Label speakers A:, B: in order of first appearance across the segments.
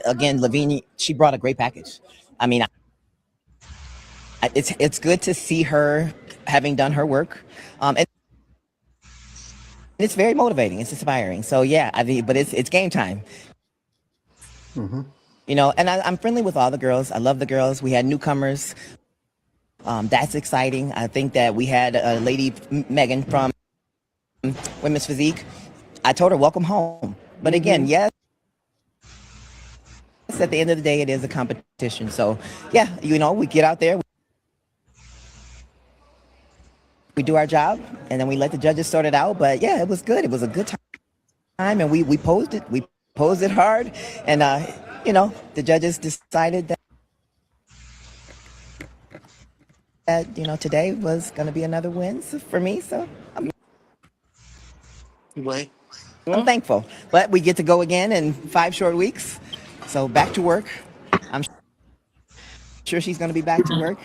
A: again, Lavinia, she brought a great package. I mean, it's good to see her having done her work, and it's very motivating. It's inspiring. So yeah, I mean, but it's game time.
B: Hmm.
A: And I'm friendly with all the girls. I love the girls. We had newcomers. That's exciting. I think that we had a lady, Megan from Women's Physique. I told her welcome home. But again,
B: Hmm.
A: yes, at the end of the day, it is a competition. So yeah, we get out there, we do our job, and then we let the judges sort it out. But yeah, it was good. It was a good time, and we posed it. We posed it hard, and the judges decided that today was going to be another win for me. So
C: Wait.
A: I'm
C: Well,
A: thankful. But we get to go again in 5 short weeks. So back to work. I'm sure she's going to be back to work.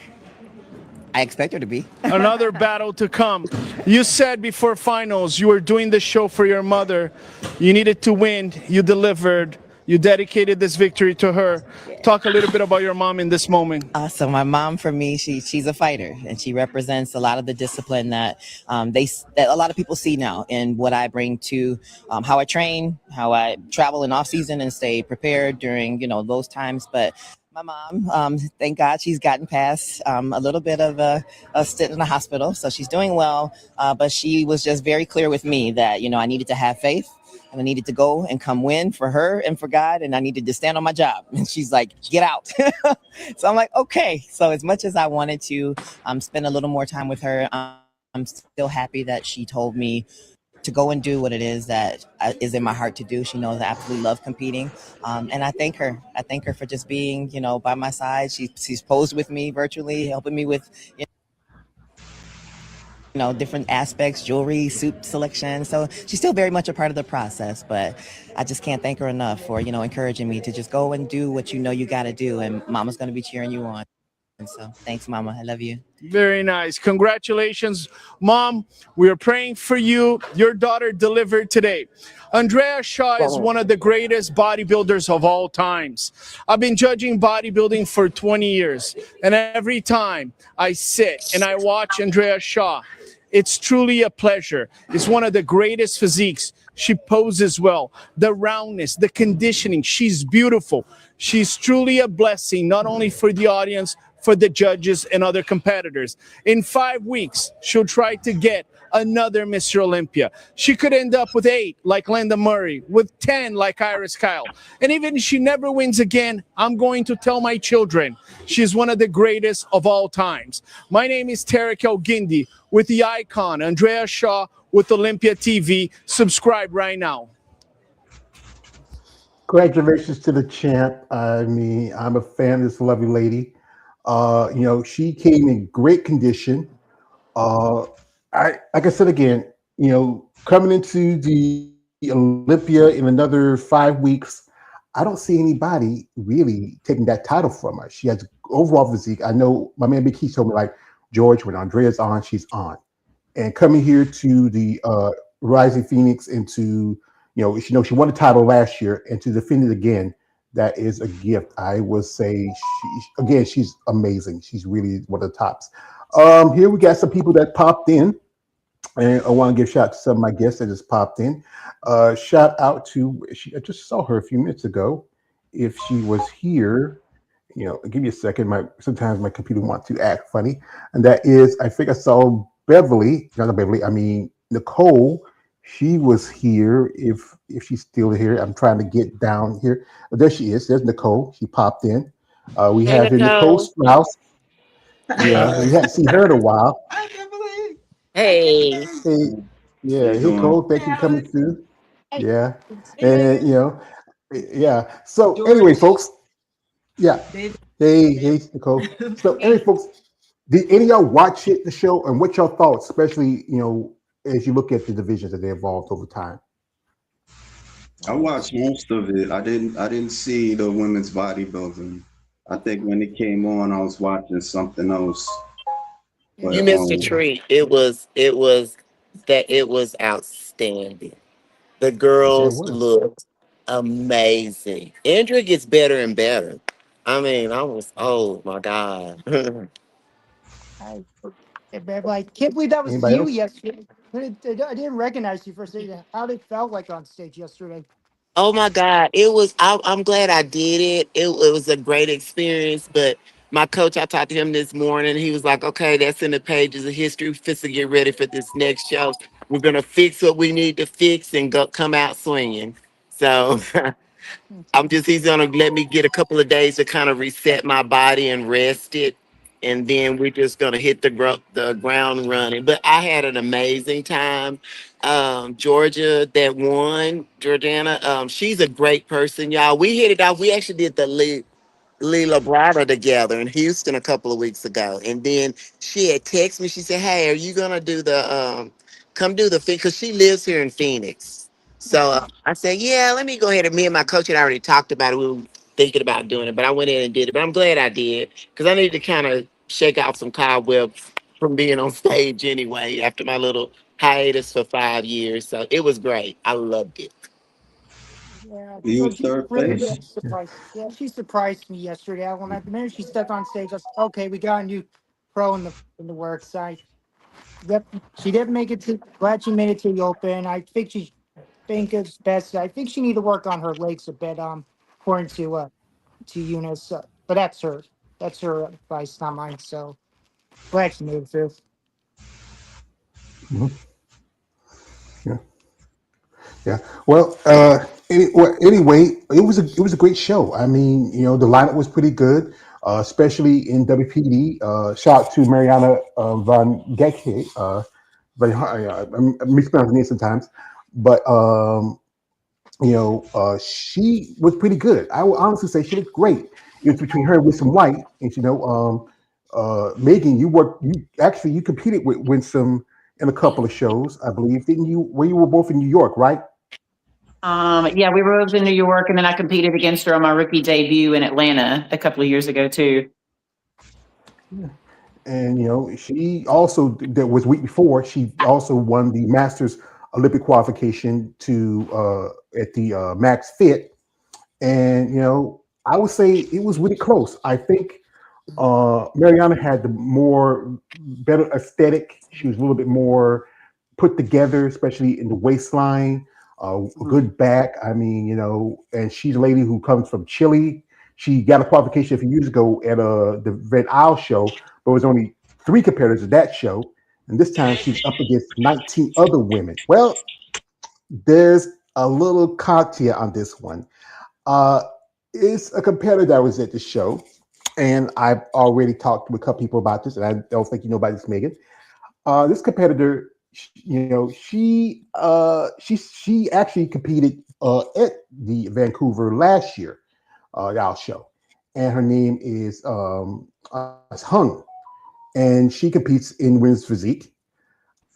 A: I expect her to be.
D: Another battle to come. You said before finals you were doing the show for your mother. You needed to win. You delivered. You dedicated this victory to her. Talk a little bit about your mom in this moment.
A: So my mom, for me, she's a fighter, and she represents a lot of the discipline that that a lot of people see now in what I bring to how I train, how I travel in off season and stay prepared during those times. But my mom, thank God, she's gotten past a little bit of a stint in the hospital, so she's doing well. But she was just very clear with me that I needed to have faith. And I needed to go and come win for her and for God, and I needed to stand on my job. And she's like, "Get out." So I'm like, "Okay." So as much as I wanted to spend a little more time with her, I'm still happy that she told me to go and do what it is that is in my heart to do. She knows I absolutely love competing, and I thank her. I thank her for just being, by my side. She's posed with me virtually, helping me with different aspects, jewelry, suit selection. So she's still very much a part of the process, but I just can't thank her enough for, encouraging me to just go and do what you got to do. And mama's going to be cheering you on. So thanks, mama. I love you.
D: Very nice. Congratulations, Mom. We are praying for you. Your daughter delivered today. Andrea Shaw is one of the greatest bodybuilders of all times. I've been judging bodybuilding for 20 years, and every time I sit and I watch Andrea Shaw, it's truly a pleasure. It's one of the greatest physiques. She poses well. The roundness, the conditioning. She's beautiful. She's truly a blessing, not only for the audience, for the judges and other competitors. In 5 weeks, she'll try to get another Mr. Olympia. She could end up with 8 like Linda Murray, with 10 like Iris Kyle. And even if she never wins again, I'm going to tell my children she's one of the greatest of all times. My name is Tarek El Gindi with the icon, Andrea Shaw with Olympia TV. Subscribe right now.
B: Congratulations to the champ. I mean, I'm a fan of this lovely lady. She came in great condition. Uh, like I said again, coming into the Olympia in another 5 weeks, I don't see anybody really taking that title from her. She has overall physique. I know my man Big Keith told me like George, when Andrea's on, she's on. And coming here to the Rising Phoenix and to she won the title last year and to defend it again. That is a gift. I would say she's amazing. She's really one of the tops. Here we got some people that popped in, and I want to give shout out to some of my guests that just popped in. Shout out to I just saw her a few minutes ago. If she was here, give me a second. Sometimes my computer wants to act funny, and that is I think I saw Beverly, not Beverly. I mean Nicole. She was here. If she's still here, I'm trying to get down here. Oh, there she is. There's Nicole. She popped in. We
C: hey,
B: have here Nicole
C: Nicole.
B: Strauss. Yeah, we hadn't seen her in a while.
E: I can't believe. I can't
C: Hey.
B: Hey,
E: believe.
F: How
B: yeah,
F: you
B: hey
F: doing?
B: Cole, thank you for coming through. Yeah, and
E: Hey,
B: yeah. So anyway,
E: George.
B: folks, yeah.
E: David.
B: Hey, Nicole. So anyway, folks, did any of y'all watch the show, and what y'all thoughts, especially as you look at the divisions that they evolved over time?
F: I watched most of it. I didn't see the women's bodybuilding. I think when it came on, I was watching something else.
C: You
F: But
C: missed a treat. It was outstanding. The
B: I bet it
C: girls
B: was.
C: looked
E: Amazing. Andrea gets better and better. I mean, oh my God.
C: I, I can't believe that was
B: Anybody
C: you
B: else?
C: yesterday. I didn't recognize you for a second. How did it felt like on stage yesterday?
E: Oh my God. I'm glad I did it. It was a great experience. But my coach, I talked to him this morning. He was like, okay, that's in the pages of history. We're fixing to get ready for this next show. We're going to fix what we need to fix and come out swinging. So he's gonna let me get a couple of days to kind of reset my body and rest it, and then we're just gonna hit the ground running. But I had an amazing time. Georgia that won, Jordana. She's a great person, y'all. We hit it off. We actually did the Lila Brada together in Houston a couple of weeks ago. And then she had texted me. She said, hey, are you going to do come do the thing? Because she lives here in Phoenix. So I said, yeah, let me go ahead. And me and my coach had already talked about it. We were thinking about doing it, but I went in and did it. But I'm glad I did because I needed to kind of shake out some cobwebs from being on stage anyway after my little hiatus for 5 years. So it was great. I loved it.
C: Yeah,
F: You was
C: Georgia
F: third
C: really
F: place.
C: surprised. Yeah, she surprised me yesterday. When the minute she stepped on stage, I was okay. We got a new pro in the works. Yep, she didn't make it to. Glad she made it to the open. I think she think it's best. I think she need to work on her legs a bit. According to Eunice, but that's her advice, not mine. So glad she made it through.
B: Mhm. Yeah. Yeah. Well, anyway, it was a great show. I mean, the lineup was pretty good, especially in WPD. Shout out to Mariana Van Geke. I'm mispronouncing names sometimes, but she was pretty good. I would honestly say she looked great. It was between her and Winsome White, and Megan, you competed with Winsome in a couple of shows, I believe, didn't you? Where you were both in New York, right?
G: Yeah, we were both in New York, and then I competed against her on my rookie debut in Atlanta a couple of years ago too.
B: Yeah. And she also that was week before she also won the Masters Olympic qualification to at the Max Fit, and I would say it was really close. I think Mariana had the better aesthetic. She was a little bit more put together, especially in the waistline. Good back. I mean, and she's a lady who comes from Chile. She got a qualification a few years ago at the Red Isle show, but it was only 3 competitors at that show. And this time she's up against 19 other women. Well, there's a little caveat on this one. It's a competitor that was at the show, and I've already talked with a couple people about this, and I don't think you know about this, Megan. This competitor, she actually competed at the Vancouver last year Yao show, and her name is Hung, and she competes in women's physique.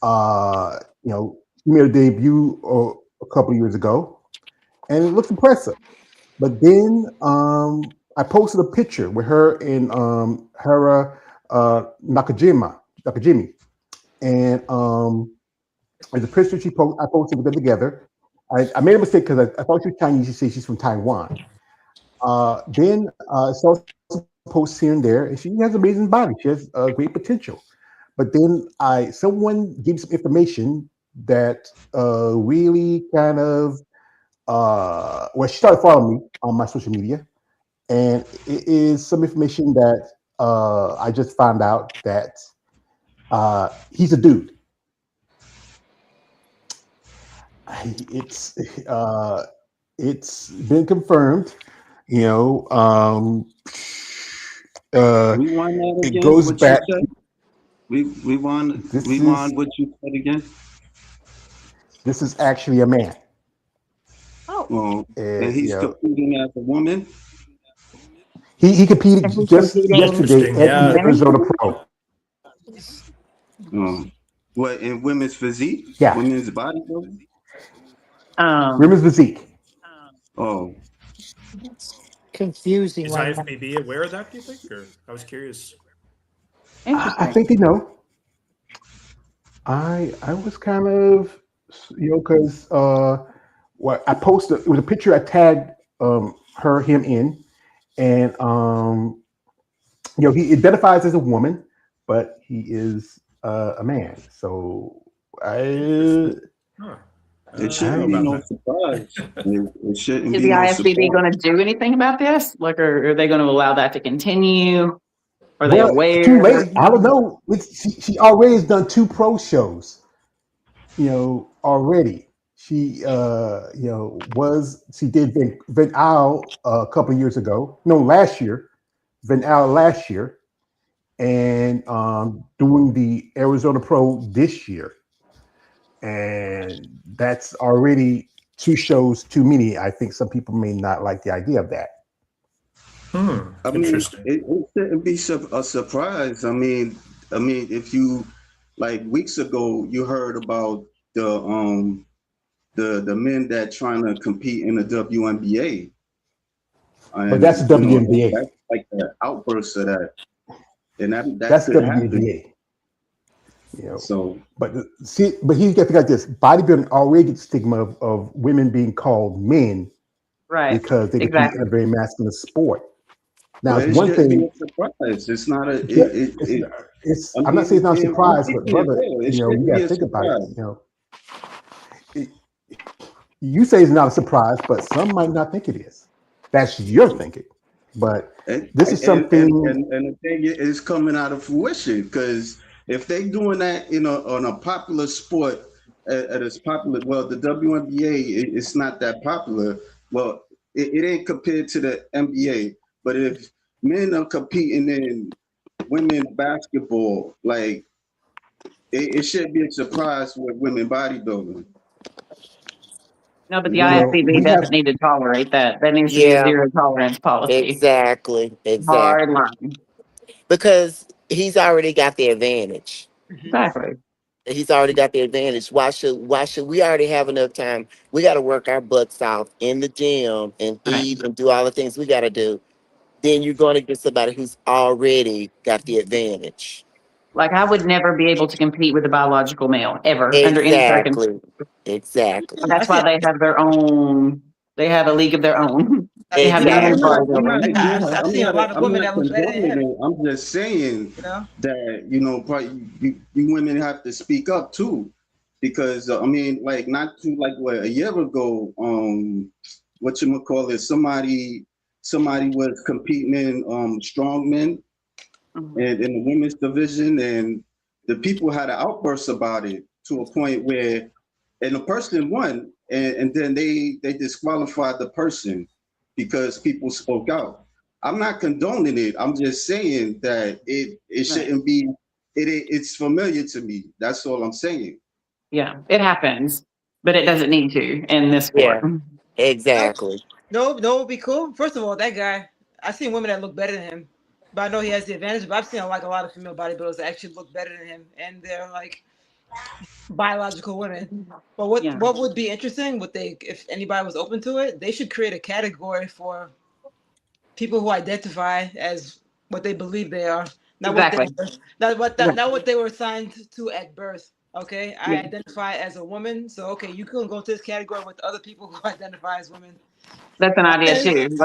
B: She made a debut a couple of years ago, and it looks impressive. But then I posted a picture with her and Hera Nakajimi, and there's a picture I posted with them together. I made a mistake because I thought she was Chinese. She said she's from Taiwan. Then saw some posts here and there, and she has an amazing body. She has great potential. But then someone gave some information that really kind of she started following me on my social media, and it is some information that I just found out that he's a dude. It's been confirmed.
F: Rewind that
B: It
F: again.
B: goes
F: What
B: back.
F: you said? Rewind what you said again.
B: This is actually a man.
F: Oh, and he's competing as a woman.
B: He competed
G: And he's
B: just
G: competing-
B: yesterday at
H: Yeah.
B: the Arizona Pro.
F: What, in women's physique?
B: Yeah.
F: Women's bodybuilding?
B: Women's physique.
F: Oh,
C: Confusing
H: Is
C: right now.
H: IFBB aware of that, do you think? Or I was curious.
B: I think they know. I was kind of, because Well, I posted it was a picture I tagged him in, and he identifies as a woman, but he is a man. So
H: Huh.
F: It
H: I don't
F: shouldn't
H: know
F: be
H: about
F: no
H: that.
F: surprise. It shouldn't
G: Is
F: be
G: the
F: no
G: IFBB
F: surprise.
G: going to do anything about this? Like, are they going to allow that to continue? Are they
B: well, it's too late.
G: aware?
B: I don't know. She already has done 2 pro shows. Already. She she did Van Isle a couple of years ago. No, last year. Van Isle last year, and doing the Arizona Pro this year. And that's already 2 shows too many. I think some people may not like the idea of that.
F: I mean,
H: Interesting.
F: it shouldn't be a surprise. If you like weeks ago, you heard about the men that trying to compete in the WNBA,
B: But that's
F: and
B: the WNBA.
F: that's like the outburst of that, and that
B: That's
F: could happen.
B: WNBA.
F: So
B: But he's got to figure out this. Bodybuilding already gets stigma of women being called men
G: Right.
B: because they compete in
G: Exactly.
B: a very masculine sport. Now,
F: well,
B: it's
F: it
B: one
F: shouldn't be
B: thing.
F: a surprise. It's not a.
B: Yeah,
F: It,
B: it's
F: it, I
B: I'm not saying it's
F: mean,
B: not a
F: I'm
B: surprise, but
F: thinking as
B: brother,
F: well. It
B: you
F: shouldn't
B: got
F: be
B: to
F: a
B: think about it.
F: surprise.
B: You say it's not a surprise, but some might not think it is. That's your thinking. But
F: And
B: this is
F: and and
B: something.
F: and, and the thing is coming out of fruition because if they doing that on a popular sport at as popular, well, the WNBA it's not that popular. Well, it ain't compared to the NBA. But if men are competing in women basketball, like it should be a surprise with women bodybuilding.
G: No, but the
F: You know,
G: IFBB
B: We have
G: doesn't need to tolerate that. That needs to be a
E: Yeah,
G: zero tolerance policy.
E: exactly,
G: Hard
E: exactly.
G: line.
E: Because he's already got the advantage.
G: Exactly.
E: He's already got the advantage. Why should we already have enough time? We got to work our butts off in the gym and
G: Right.
E: eat and do all the things we got to do. Then you're going to get somebody who's already got the advantage.
G: Like, I would never be able to compete with a biological male ever under any circumstance.
E: Exactly. Exactly.
G: That's why they have their own. They have a league of their own. They have their own
E: Exactly.
G: bodybuilding.
F: I'm not condoning it. I'm just saying that probably you women have to speak up too, because like not too like what a year ago, what you call it, somebody was competing in strongmen
G: Mhm.
F: and in the women's division, and the people had an outburst about it to a point where, and the person won, and then they disqualified the person because people spoke out. I'm not condoning it. I'm just saying that it shouldn't be. It's familiar to me. That's all I'm saying.
G: Yeah, it happens, but it doesn't need to in this sport.
E: Yeah. Exactly.
I: No, would be cool. First of all, that guy, I've seen women that look better than him, but I know he has the advantage. But I've seen like a lot of female bodybuilders that actually look better than him, and they're like biological women. But
G: Yeah.
I: what would be interesting, if anybody was open to it, they should create a category for people who identify as what they believe they are, not what they
G: Exactly.
I: not what they were assigned to at birth. Okay, I
G: Yeah.
I: identify as a woman, so okay, you can go to this category with other people who identify as women.
G: That's an idea too.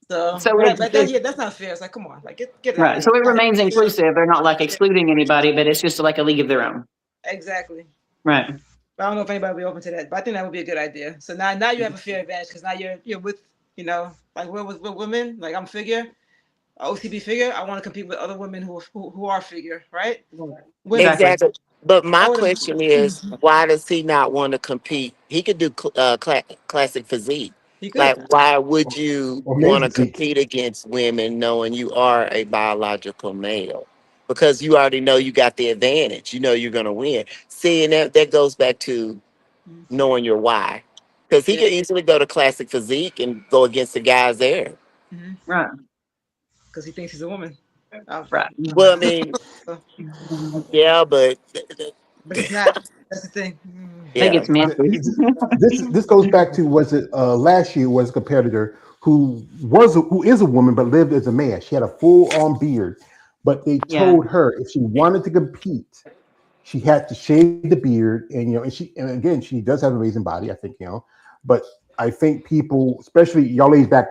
I: So,
G: So
I: that's not fair. It's like, come on, like get it out
G: right.
I: of
G: So it
I: here.
G: remains inclusive. They're not like excluding anybody, but it's just like a league of their own.
I: Exactly.
G: Right.
I: But I don't know if anybody would be open to that, but I think that would be a good idea. So now you have a fair advantage because now you're with like we're with women. Like I'm figure, OCB figure. I want to compete with other women who are figure, right? Women.
E: Exactly. But my
I: I would
E: question is, why does he not want to compete? He could do classic physique.
I: He
E: Like,
I: could.
E: why would you
B: Or
E: want
B: maybe
E: to compete against women knowing you are a biological male? Because you already know you got the advantage. You know you're going to win. See, and that goes back to knowing your why. Because he
I: Yeah.
E: could easily go to classic physique and go against the guys there.
G: Right.
I: Because he thinks he's a woman.
G: Right.
E: Well, I mean, yeah, but
I: But he's not. That's the thing.
G: That
E: yeah.
G: gets messy.
B: This goes back to was it last year was a competitor who is a woman but lived as a man. She had a full on beard, but they
G: Yeah.
B: told her if she wanted to compete, she had to shave the beard, and and again she does have an amazing body. I think but I think people, especially y'all ladies back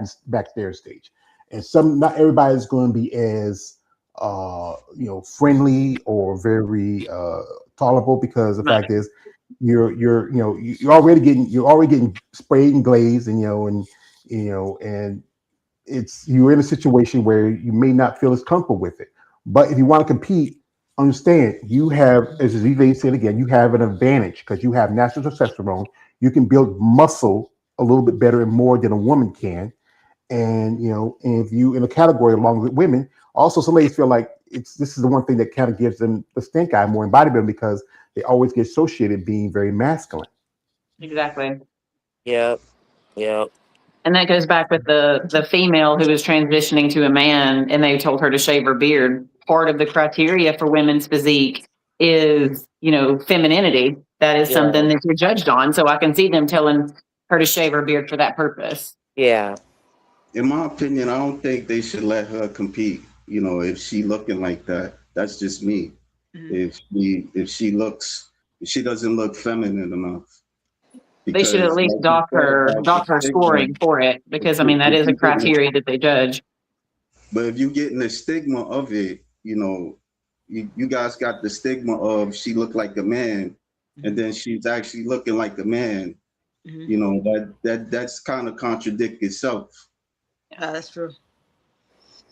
B: there stage, and not everybody's going to be as friendly or very tolerable, because the fact is you're already getting sprayed and glazed, and and you're in a situation where you may not feel as comfortable with it. But if you want to compete, understand you have, as Zee said again, you have an advantage because you have natural testosterone. You can build muscle a little bit better and more than a woman can. And and if you in a category along with women, also some ladies feel like this is the one thing that kind of gives them the stink eye more in bodybuilding, because they always get associated being very masculine.
G: Exactly.
E: Yep. Yep.
G: And that goes back with the female who was transitioning to a man and they told her to shave her beard. Part of the criteria for women's physique is, femininity. That is something that you're judged on. So I can see them telling her to shave her beard for that purpose.
E: Yeah.
F: In my opinion, I don't think they should let her compete. If she looking like that, that's just me.
I: Mm-hmm.
F: If she doesn't look feminine enough.
G: They should at least dock her scoring for it, because that is a criteria that they judge.
F: But if you getting the stigma of it, you guys got the stigma of she looked like a man, and then she's actually looking like a man. That's kind of contradict itself.
I: Yeah, that's true.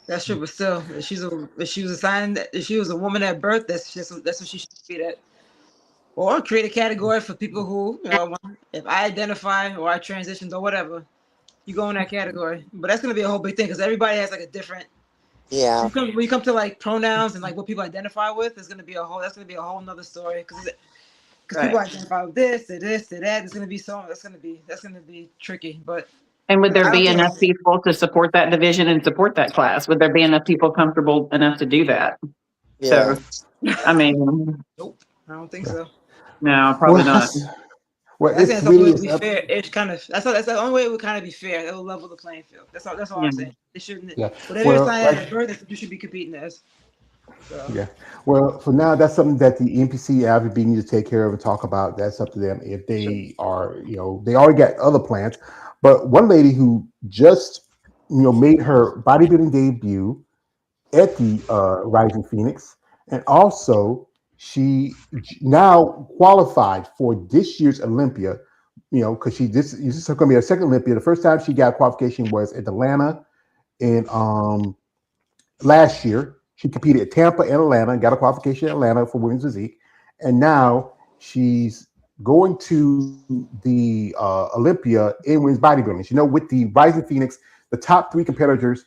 I: That's true, but still, if she was a woman at birth, that's what she should be at. Or create a category for people who, if I identify or I transitioned or whatever, you go in that category. But that's gonna be a whole big thing because everybody has like a different.
E: Yeah.
I: When you come to like pronouns and like what people identify with, that's gonna be a whole nother story because people identify with this, to this, to that. It's gonna be that's gonna be tricky, but.
G: And would there be enough people to support that division and support that class? Would there be enough people comfortable enough to do that?
E: Yeah.
G: So, nope,
I: I don't think so.
G: No, probably not.
B: Well,
I: I think that's the only way to be fair. It's kind of that's the only way it would kind of be fair. It will level the playing field. That's all I'm saying. They shouldn't.
B: Yeah.
I: Whatever you're signing at birth, that's what you should be competing as. So.
B: Yeah. Well, for now, that's something that the NPC IFBB need to take care of and talk about. That's up to them. If they are, they already got other plans. But one lady who just, made her bodybuilding debut at the Rising Phoenix, and also she now qualified for this year's Olympia, because this is going to be her second Olympia. The first time she got qualification was at Atlanta in last year. She competed at Tampa and Atlanta and got a qualification in Atlanta for women's physique. And now she's going to the Olympia in women's bodybuilding. With the Rising Phoenix, the top 3 competitors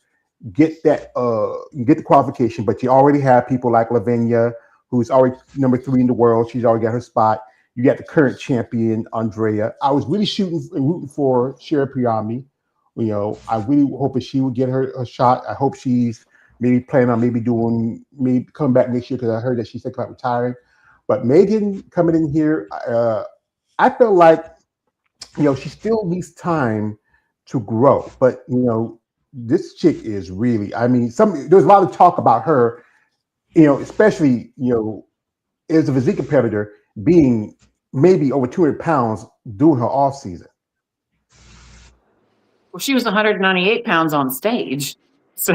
B: get that you get the qualification, but you already have people like Lavinia, who's already number 3 in the world. She's already got her spot. You got the current champion, Andrea. I was really rooting for Shira Piami. I really hoping she would get her shot. I hope she's maybe planning on maybe coming back next year, because I heard that she's thinking about retiring. But Megan coming in here, I feel like, she still needs time to grow. But, this chick is really, there's a lot of talk about her, especially, as a physique competitor, being maybe over 200 pounds during her off season.
G: Well, she was 198 pounds on stage. So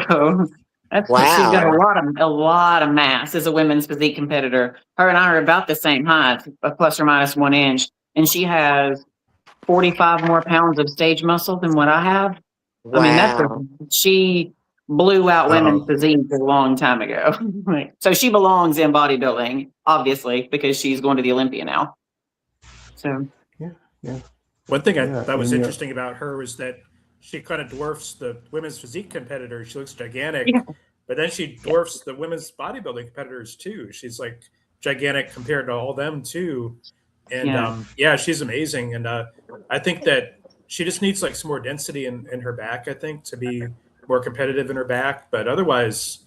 G: that's
E: wow.
G: She's got a lot of mass as a women's physique competitor. Her and I are about the same height, plus or minus 1 inch. And she has 45 more pounds of stage muscle than what I have.
E: Wow.
G: She blew out women's physique a long time ago. So she belongs in bodybuilding, obviously, because she's going to the Olympia now. So
B: yeah.
H: One thing I thought was interesting about her was that she kind of dwarfs the women's physique competitors. She looks gigantic, but then she dwarfs the women's bodybuilding competitors too. She's like gigantic compared to all them too. And she's amazing. And I think that she just needs like some more density in her back, I think, to be more competitive in her back. But otherwise,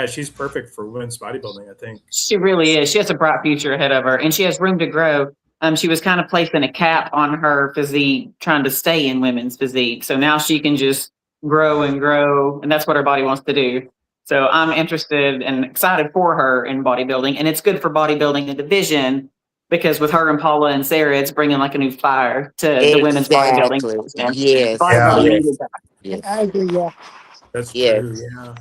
H: she's perfect for women's bodybuilding, I think.
G: She really is. She has a bright future ahead of her, and she has room to grow. She was kind of placing a cap on her physique, trying to stay in women's physique. So now she can just grow and grow, and that's what her body wants to do. So I'm interested and excited for her in bodybuilding, and it's good for bodybuilding the division because with her and Paula and Sarah, it's bringing like a new fire to the women's bodybuilding.
E: Exactly. Yes.
G: Bodybuilding
B: Yeah.
G: needed that.
E: Yes.
C: I agree. Yeah.
H: That's
E: Yes.
H: true. Yeah.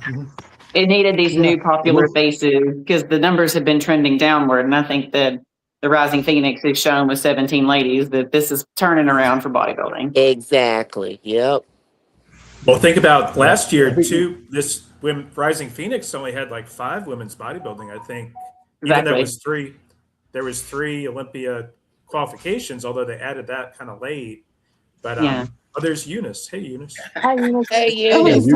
G: It needed these
B: Yeah.
G: new popular faces because the numbers have been trending downward. And I think that the Rising Phoenix has shown with 17 ladies that this is turning around for bodybuilding.
E: Exactly. Yep.
H: Well, think about last year too. This Rising Phoenix only had like 5 women's bodybuilding. I think even there was 3. There was 3 Olympia qualifications, although they added that kind of late. But
G: Yeah.
H: oh, there's Eunice. Hey, Eunice.
C: Hi, Eunice.
E: Hey,
B: Yeah,
E: Eunice.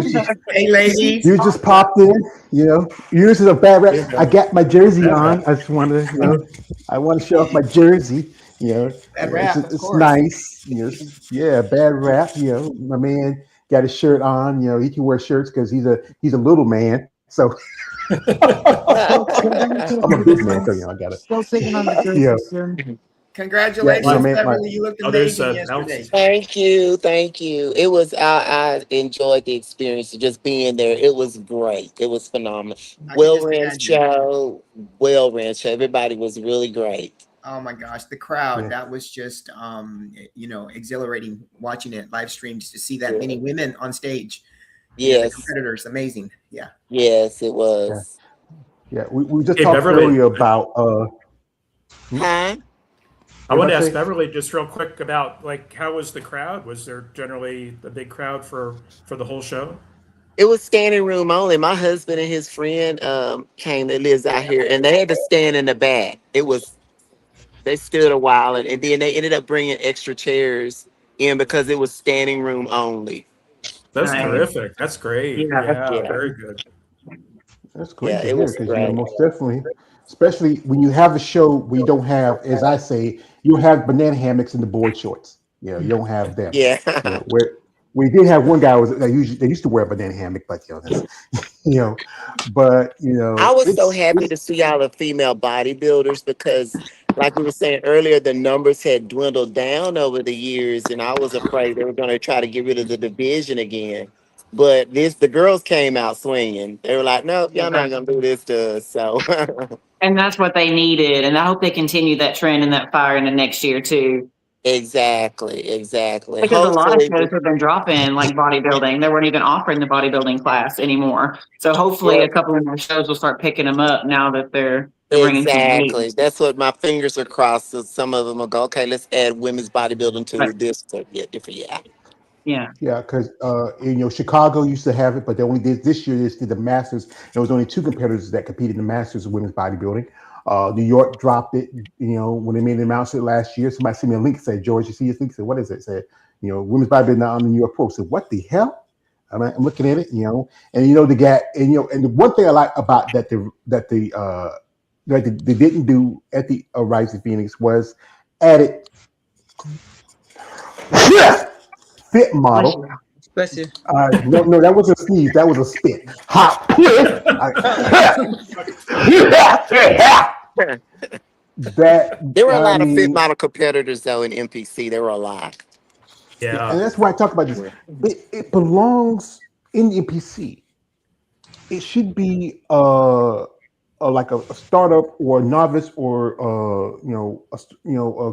J: Hey, ladies.
B: You just popped in, you know. Eunice is a bad rap. I got my jersey on. I just want to, you know, I want to show off my jersey. You know,
J: Bad rap, of
B: it's
J: course.
B: nice. You know, yeah, bad rap. You know, my man got his shirt on. You know, he can wear shirts because he's a little man. So I'm a big man, so you know, I got it.
C: Still sitting on the jersey,
B: Yeah.
C: soon.
J: Congratulations,
B: Yeah, man,
J: Beverly. You looked
H: Oh, there's
J: amazing
H: Nelson.
J: yesterday.
E: Thank you. Thank you. It was, I enjoyed the experience of just being there. It was great. It was phenomenal.
J: I can
E: Well
J: just
E: ran
J: imagine.
E: show. Well ran show. Everybody was really great.
J: Oh my gosh, the crowd,
B: Yeah.
J: that was just exhilarating watching it live streamed to see that many women on stage. You know, the
E: Yes.
J: competitors, amazing. Yeah.
E: Yes, it was.
B: Yeah, we just
H: Hey,
B: talked
H: Beverly.
B: earlier about
E: Huh?
H: I want to
B: Everybody
H: ask
B: say-
H: Beverly just real quick about like how was the crowd? Was there generally a big crowd for the whole show?
E: It was standing room only. My husband and his friend came that lives out here, and they had to stand in the back. They stood a while, and then they ended up bringing extra chairs in because it was standing room only.
H: That's
G: Nice.
H: terrific. That's great.
G: Yeah.
H: Yeah, very good.
B: That's great
E: Yeah,
B: to
E: it
B: hear
E: was
B: because you know,
E: great.
B: most definitely, especially when you have a show where you don't have, as I say, you don't have banana hammocks in the board shorts. You know, you don't have them.
E: Yeah.
B: You know, where we did have one guy they used to wear a banana hammock, but you know, that's, you know, but you know,
E: I was so
B: it's-
E: happy to see all the female bodybuilders because, like we were saying earlier, the numbers had dwindled down over the years, and I was afraid they were going to try to get rid of the division again. But the girls came out swinging. They were like, "Nope, y'all not going to do this to us." So,
G: And that's what they needed. And I hope they continue that trend and that fire into next year too.
E: exactly.
G: Because a lot of
E: Hopefully,
G: shows have been dropping like bodybuilding. They weren't even offering the bodybuilding class anymore. So hopefully a couple of more shows will start picking them up now that they're bringing some heat.
E: exactly. That's what my fingers are crossed. So some of them will go, "Okay, let's add women's bodybuilding to
G: Right.
E: this." So yeah, different. Yeah.
G: Yeah.
B: yeah, because you know, Chicago used to have it, but they only did this year. They just did the Masters. There was only 2 competitors that competed in the Masters of women's bodybuilding. New York dropped it. You know, when they made the announcement last year, somebody sent me a link. Said, "George, you see your thing?" Said, "What is it?" Said, "You know, women's bodybuilding not on the New York Post." Said, "What the hell?" I'm looking at it, you know, and you know the guy, and you know, and the one thing I like about that they didn't do at the Rising Phoenix was added fit model.
I: Bless you.
B: No, that wasn't a sneeze. That was a spit. Hop. That
E: There were a lot
B: I
E: of fit
B: mean,
E: model competitors though in NPC. There were a lot.
H: Yeah.
B: and that's why I talk about this. It belongs in the NPC. It should be like a startup or a novice or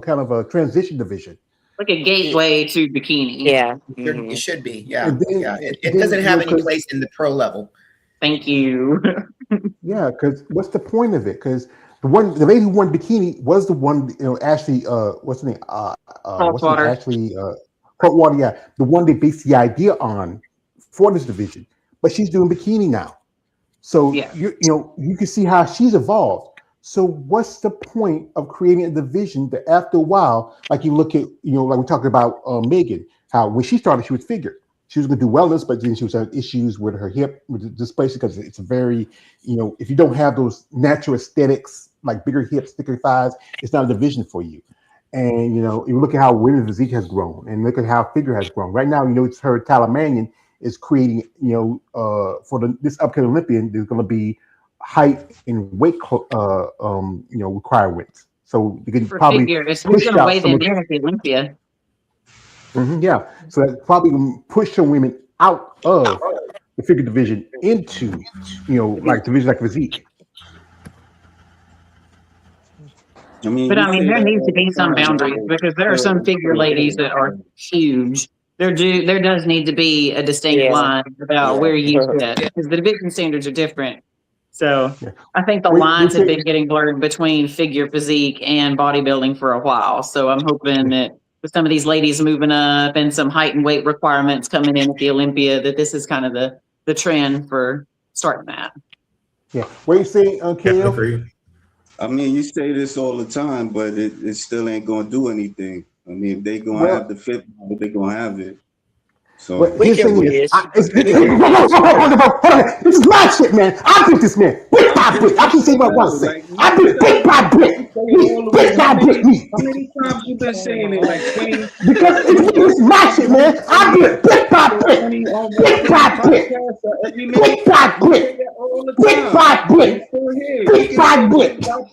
B: kind of a transition division.
G: Like a gateway to bikini.
E: Yeah.
J: It should be. Yeah.
B: And then-
J: Yeah. It
B: then,
J: doesn't
B: you
J: have
B: know,
J: any
B: 'cause-
J: place in the pro level.
G: Thank you.
B: Yeah, because what's the point of it? Because the lady who won bikini was the one, you know, Ashley, what's her name?
G: Saltwater.
B: Ashley, Saltwater, yeah, the one they based the idea on for this division. But she's doing bikini now, so
G: Yeah.
B: you know you can see how she's evolved. So what's the point of creating a division that after a while, like you look at, you know, like we talked about Megan, how when she started she was figured. She was going to do wellness, but then she was having issues with her hip, with the dysplasia, because it's a very, you know, if you don't have those natural aesthetics, like bigger hips, thicker thighs, it's not a division for you. And, you know, you look at how women's physique has grown and look at how figure has grown. Right now, you know, it's her Tyler Mannion is creating, you know, for this upcoming Olympian, there's going to be height and weight, requirements. So you can
G: For
B: probably
G: figures, who's
B: push
G: going to
B: out
G: weigh
B: some
G: them
B: of
G: in at the Olympia?
B: yeah, so that probably can push some women out of the figure division into, you know, like division like physique.
F: I mean,
G: But
F: we
G: I mean,
F: say
G: there
F: that
G: needs to
F: all
G: be
F: the
G: some
F: time.
G: boundaries because there are some figure ladies that are huge. There does need to be a distinct
E: Yeah.
G: line about
E: Yeah.
G: where you sit because the division standards are different. So
B: Yeah.
G: I think the
B: We
G: lines have
B: say,
G: been getting blurred between figure physique and bodybuilding for a while. So I'm hoping that with some of these ladies moving up and some height and weight requirements coming in at the Olympia, that this is kind of the trend for starting that.
B: yeah. What you say,
H: Yeah, I
B: Kale?
H: agree.
F: I mean, you say this all the time, but it still ain't gonna do anything. I mean, if they gonna
B: Well,
F: have the fit, but they gonna have it. So
B: But
E: We
B: his
E: can
B: thing is,
E: wish.
B: this is my shit, man. I beat this man brick by brick. I can say what I want to say.
F: like,
B: I beat brick by brick. Brick by brick.
F: how many times you been saying it? Like 20,
B: Because it's my shit, man. I beat brick by brick. Brick by brick. Brick by brick.
F: all the
B: Brick
F: time.
B: by brick.
F: It's still here.
B: Brick by brick.
F: All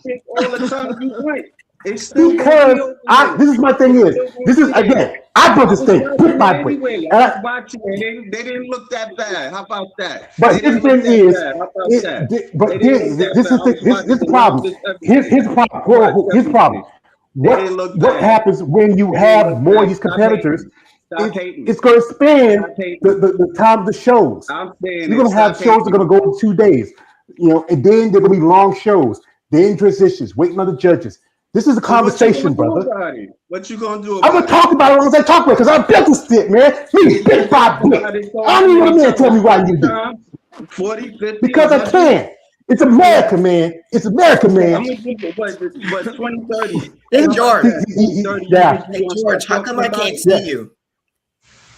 F: the time you want. It's still
B: Because this is my thing is, this is again, I built this thing brick by brick.
F: Anyway, I was watching it. They didn't look that bad. How about that?
B: But
F: They
B: his
F: didn't look
B: thing
F: that
B: is,
F: bad. How about that?
B: but
F: They didn't look that
B: this is
F: bad. I was
B: this
F: watching
B: problem.
F: it.
B: His problem. Whoa, his problem.
F: They didn't look
B: What
F: bad.
B: happens when you
F: They
B: have
F: didn't look
B: more of
F: bad.
B: these
F: Stop
B: competitors?
F: Stop hating.
B: It's going to expand
F: Stop hating.
B: the time of the shows.
F: I'm saying
B: You're going to have shows that are going to go in 2 days, and then there will be long shows, then transitions, waiting on the judges. This is a conversation, brother.
F: What you gonna do
B: I'm
F: about
B: gonna talk about it as long as I talk about it because I built this shit, man. Me, brick by brick. I don't even want to tell me why you do.
F: 40, 50,
B: Because I can. It's America, man. It's America,
F: I'm
B: man.
F: gonna give it, but 2030.
J: Hey, George.
B: Yeah.
J: Hey, George, how come I can't see you?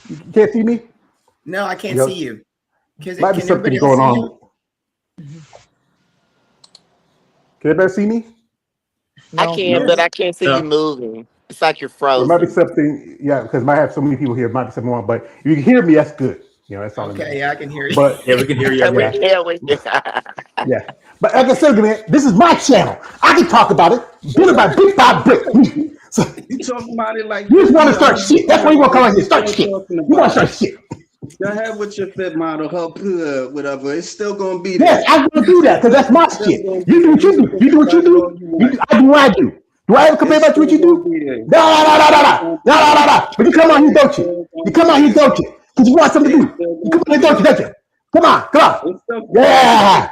B: You can't see me?
J: No, I can't
B: Yo.
J: see you.
B: Might be something going on. Can everybody see me?
E: I can, but I can't see
H: No.
E: you moving. It's like you're
B: There might be
E: frozen.
B: something, yeah, because I have so many people here. It might be something wrong, but if you can hear me, that's good. That's all.
J: Okay, yeah, I can hear you.
B: But
H: Yeah, we can hear you.
E: Yeah,
B: yeah. Yeah, but like I said, man, this is my channel. I can talk about it, bit by brick. So
F: You talking about it like
B: you just want to start shit. That's why you want to come out here, start shit. You want to start shit.
F: Go ahead with your fit model, help whatever. It's still gonna be
B: Yes,
F: there.
B: I'm gonna do that because that's my shit. You do what you do. You do what you do. I do what I do. Do I ever complain about what you do? No. But you come out here, don't you? You come out here, don't you? Because you want something to do. You come out here, don't you? Come on. Yeah.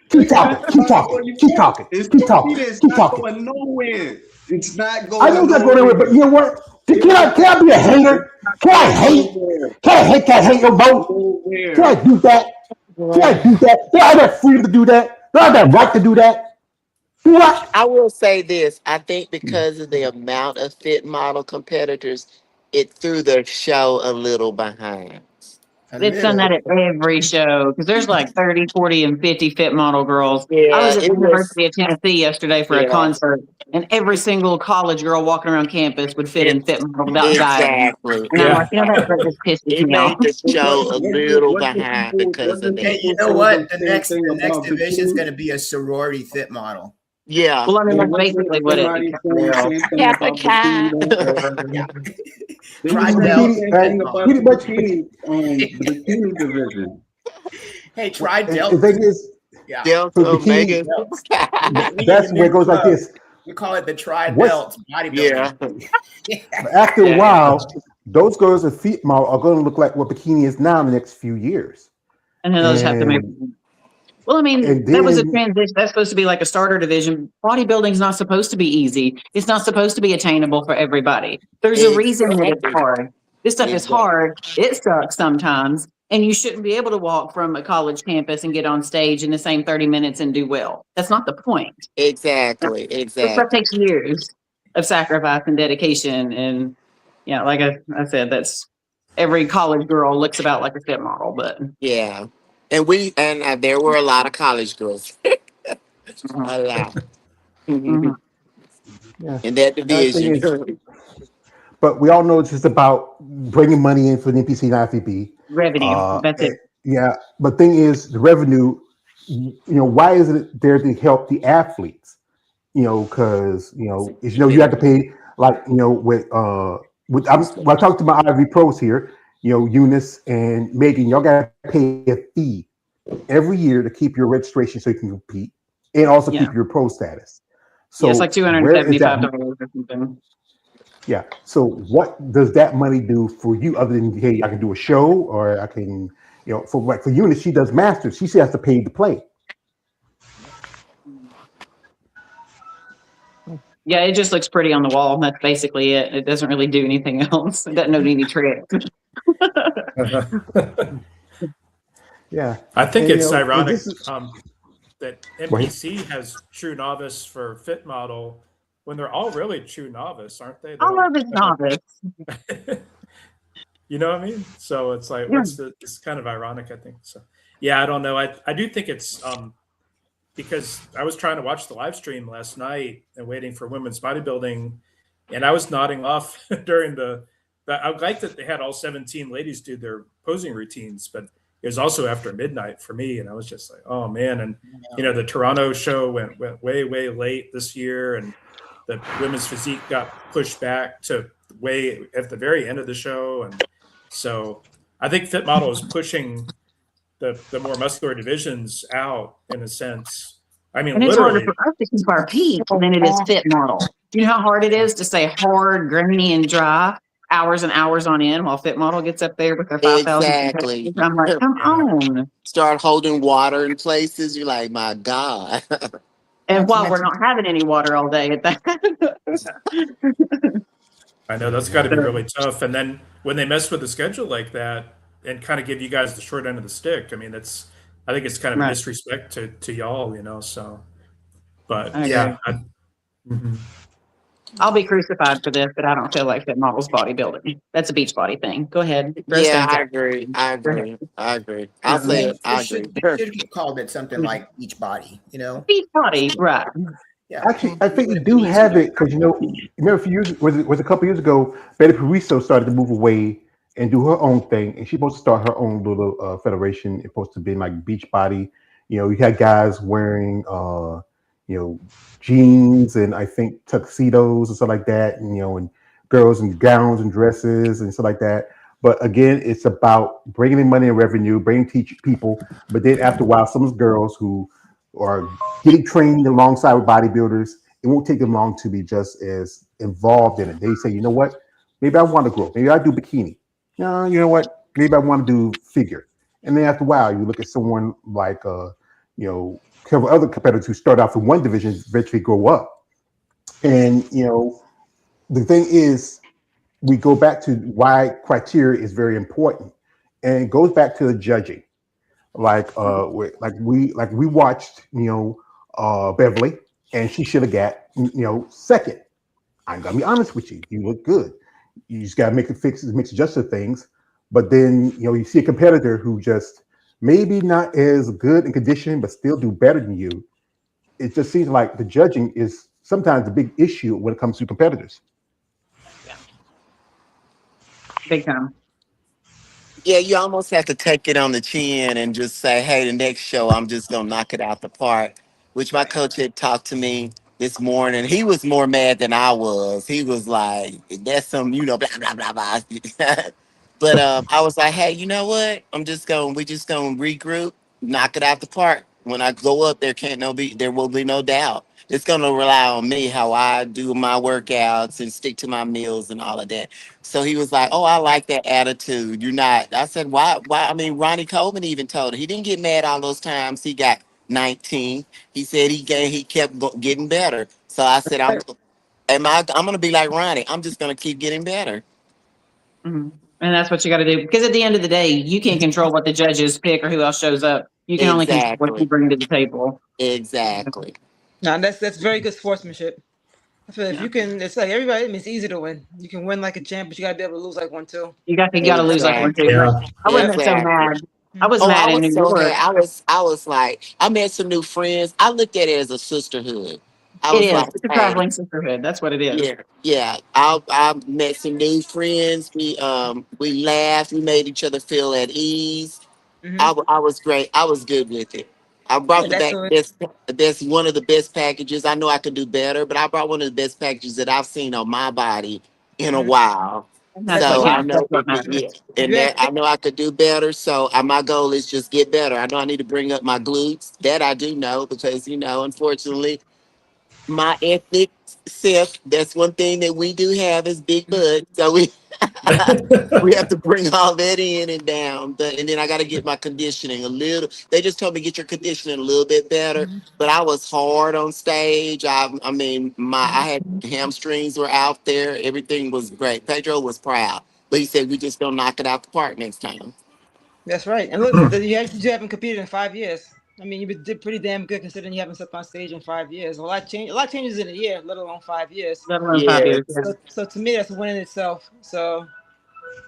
B: Keep talking.
F: It's not going nowhere. It's not going.
B: I know it's not going anywhere, but you know what? Can I be a hater? Can I hate? Can I hate your vote? Can I do that? Do I have that freedom to do that? Do I have that right to do that? Do I?
E: I will say this. I think because of the amount of fit model competitors, it threw the show a little behind.
G: It's done that at every show because there's like 30, 40, and 50 fit model girls.
E: Yeah,
G: I was at the
E: it was-
G: University of Tennessee yesterday for a
E: Yeah.
G: concert, and every single college girl walking around campus would fit in fit model without dieting.
E: Exactly.
G: And I'm like, that just pisses
E: It
G: me off.
E: made the show a little behind because of
J: Hey,
E: that.
J: you know what? The next division is going to be a sorority fit model.
E: Yeah.
G: Well, I mean, that's basically what it is.
E: Kappa Chi.
J: Try
F: bikini division.
J: Hey, try
B: The
J: Delta.
B: thing is,
J: Yeah.
E: Delta
B: For bikini-
E: Omega.
B: that's where it goes like this.
J: We call it the tri
B: What's-
J: belt bodybuilding.
B: After a while, those girls with feet model are going to look like what bikini is now in the next few years.
G: And then they'll just have to make. Well, I mean,
B: and
G: that was a
B: then-
G: transition. That's supposed to be like a starter division. Bodybuilding's not supposed to be easy. It's not supposed to be attainable for everybody. There's a reason that it's hard. This stuff is hard. It sucks sometimes. And you shouldn't be able to walk from a college campus and get on stage in the same 30 minutes and do well. That's not the point.
E: Exactly.
G: This stuff
E: Exactly.
G: takes years of sacrifice and dedication. And yeah, like I said, that's every college girl looks about like a fit model, but
E: Yeah. And there were a lot of college girls. A lot.
G: Mhm.
B: Yeah.
E: In that
B: The thing
E: division.
B: But we all know it's just about bringing money in for the NPC and IFBB.
G: revenue. That's it.
B: Yeah, but thing is, the revenue. Why isn't it there to help the athletes? Because you have to pay when I talk to my IV pros here, Eunice and Megan, y'all got to pay a fee every year to keep your registration so you can compete and also keep your pro status. So
G: Yeah, it's like
B: where is that?
G: $275 or something.
B: Yeah. So what does that money do for you other than, hey, I can do a show or I can, for Eunice, she does masters. She still has to pay to play.
G: Yeah, it just looks pretty on the wall. That's basically it. It doesn't really do anything else. It doesn't know any tricks.
B: Yeah.
H: I think
B: And,
H: it's ironic that
B: Go ahead.
H: NBC has True Novice for Fit Model when they're all really True Novice, aren't they? They
G: I
H: don't-
G: love his novice.
H: You know what I mean? So it's like,
G: Yeah.
H: it's kind of ironic, I think. So, yeah, I don't know. I do think it's because I was trying to watch the live stream last night and waiting for women's bodybuilding, and I was nodding off during I like that they had all 17 ladies do their posing routines, but it was also after midnight for me, and I was just like, oh man. And the Toronto show went way late this year, and the women's physique got pushed back to way at the very end of the show, and so I think Fit Model is pushing the more muscular divisions out in a sense. I mean,
G: And it's harder
H: literally,
G: for us to keep our peak than it is Fit Model. You know how hard it is to stay hard, grainy, and dry hours and hours on end while Fit Model gets up there with their 5,000.
E: Exactly.
G: I'm like, come on.
E: Start holding water in places. You're like, my God.
G: And while we're not having any water all day at that.
H: I know that's got to be really tough. And then when they mess with the schedule like that and kind of give you guys the short end of the stick, I mean, I think it's kind of a
G: Right.
H: disrespect to y'all, so. But
G: I
H: yeah,
G: agree. I'll be crucified for this, but I don't feel like Fit Model's bodybuilding. That's a beach body thing. Go ahead.
E: Yeah, I agree. I'll say it. I agree.
J: It should have called it something like Beach Body,
G: Beach body, right.
J: Yeah.
B: Actually, I think you do have it because remember a few years was a couple years ago, Betty Pariso started to move away and do her own thing, and she's supposed to start her own little federation. It's supposed to be like beach body. You had guys wearing jeans and I think tuxedos and stuff like that, and girls in gowns and dresses and stuff like that. But again, it's about bringing in money and revenue, bringing people. But then after a while, some of those girls who are getting trained alongside with bodybuilders, it won't take them long to be just as involved in it. They say, you know what? Maybe I want to grow. Maybe I do bikini. No, you know what? Maybe I want to do figure. And then after a while, you look at someone like, several other competitors who start off in one division, eventually grow up. And, the thing is, we go back to why criteria is very important. And it goes back to the judging. Like we watched, Beverly, and she should have got, second. I'm gonna be honest with you. You look good. You just gotta make adjust the things. But then, you see a competitor who just maybe not as good in condition, but still do better than you. It just seems like the judging is sometimes a big issue when it comes to competitors.
G: Big time.
E: Yeah, you almost have to take it on the chin and just say, hey, the next show, I'm just going to knock it out the park, which my coach had talked to me this morning. He was more mad than I was. He was like, that's some, blah, blah, blah, blah. But I was like, hey, you know what? we just going to regroup, knock it out the park. When I go up, there will be no doubt. It's going to rely on me, how I do my workouts and stick to my meals and all of that. So he was like, oh, I like that attitude. You're not. I said, why? I mean, Ronnie Coleman even told her. He didn't get mad all those times. He got 19. He said he kept getting better. So I said, I'm going to be like Ronnie. I'm just going to keep getting better.
G: Mm-hmm. And that's what you got to do. Because at the end of the day, you can't control what the judges pick or who else shows up. You can only control what you bring to the table.
E: Exactly.
I: No, that's very good sportsmanship. I feel if you can, it's like everybody. It's easy to win. You can win like a champ, but you gotta be able to lose like one too.
G: You got to lose like one too.
H: Yeah.
G: I wasn't so mad. I was mad in New York.
E: I was like, I met some new friends. I looked at it as a sisterhood.
G: It's a traveling sisterhood. That's what it is.
E: Yeah. I met some new friends. We laughed. We made each other feel at ease. I was great. I was good with it. I brought that's one of the best packages. I know I could do better, but I brought one of the best packages that I've seen on my body in a while. So I know, I know I could do better. So my goal is just get better. I know I need to bring up my glutes. That I do know because unfortunately, my ethnic self. That's one thing that we do have is big butt. So we have to bring all that in and down. And then I got to get my conditioning a little. They just told me get your conditioning a little bit better. But I was hard on stage. I mean, I had hamstrings were out there. Everything was great. Pedro was proud, but he said we just don't knock it out the park next time.
I: That's right. And look, you haven't competed in 5 years. I mean, you did pretty damn good considering you haven't stepped on stage in 5 years. A lot changes in a year, let alone 5 years.
G: Let alone 5 years.
I: So to me, that's a win in itself. So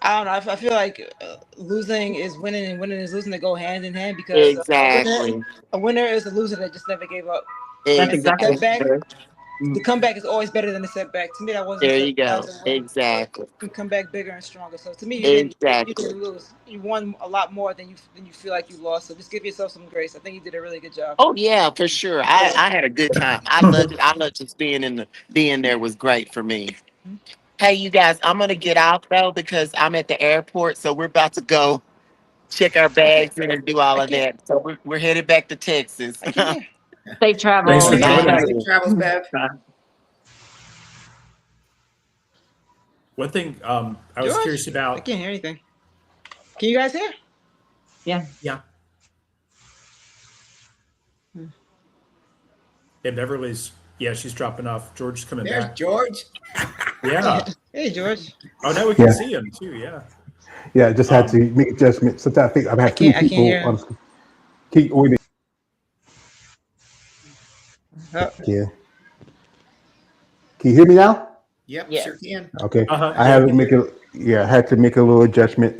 I: I don't know. I feel like losing is winning and winning is losing. They go hand in hand because
E: Exactly.
I: a winner is a loser that just never gave up.
G: That's exactly.
I: The comeback is always better than the setback. To me, that wasn't.
E: There you go. Exactly.
I: You can come back bigger and stronger. So to me, you
E: Exactly.
I: didn't lose. You won a lot more than you feel like you lost. So just give yourself some grace. I think you did a really good job.
E: Oh yeah, for sure. I had a good time. I loved it. I loved just being there was great for me. Hey, you guys, I'm gonna get out though because I'm at the airport, so we're about to go check our bags in and do all of that. So we're headed back to Texas.
G: Safe travels.
H: Thanks for joining us.
J: Safe travels, Bev.
H: One thing I was
I: George?
H: curious
I: I
H: about.
I: can't hear anything. Can you guys hear?
G: Yeah.
H: Yeah. And Beverly's, yeah, she's dropping off. George's coming
J: There's
H: back.
J: George.
H: Yeah.
I: Hey, George.
H: Oh, now we can
B: Yeah.
H: see him too. Yeah.
B: Yeah, I just had to make adjustments. Sometimes I think I've had two
I: can't
B: people
I: hear.
B: on. Wait.
I: Oh.
B: Yeah. Can you hear me now?
J: Yep,
E: Yeah.
J: sure can.
B: Okay.
H: Uh-huh.
B: I had to make a little adjustment.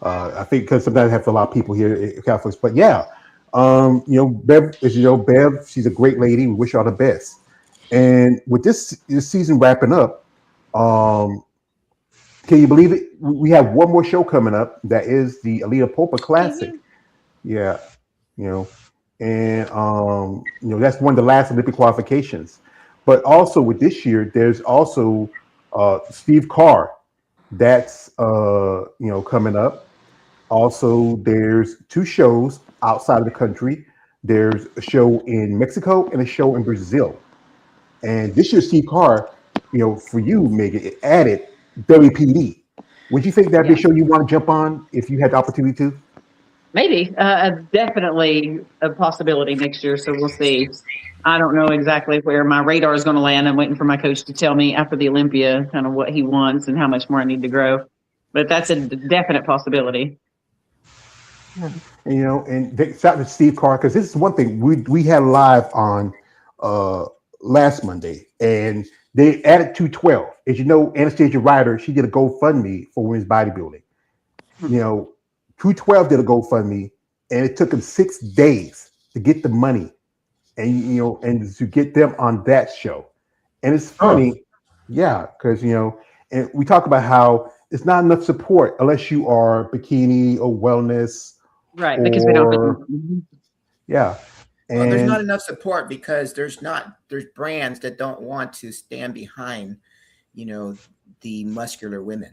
B: I think because sometimes I have a lot of people here, Catholics. But yeah, Bev, Bev, she's a great lady. We wish her all the best. And with this season wrapping up, can you believe it? We have one more show coming up. That is the Alita Popa Classic. Yeah, and that's one of the last Olympic qualifications. But also with this year, there's also Steve Carr. That's coming up. Also, there's two shows outside of the country. There's a show in Mexico and a show in Brazil. And this year, Steve Carr, for you, Megan, it added WPD. Would you think that'd be a show you want to jump on if you had the opportunity to?
G: Maybe. Definitely a possibility next year. So we'll see. I don't know exactly where my radar is going to land. I'm waiting for my coach to tell me after the Olympia kind of what he wants and how much more I need to grow. But that's a definite possibility.
B: And shout out to Steve Carr, because this is one thing we had live on last Monday, and they added 212. As you know, Anastasia Ryder, she did a GoFundMe for women's bodybuilding. 212 did a GoFundMe, and it took them 6 days to get the money, and to get them on that show. And it's funny, because and we talk about how it's not enough support unless you are bikini or wellness.
G: Right, because we don't.
B: Yeah. And
J: Well, there's not enough support because there's brands that don't want to stand behind, the muscular women.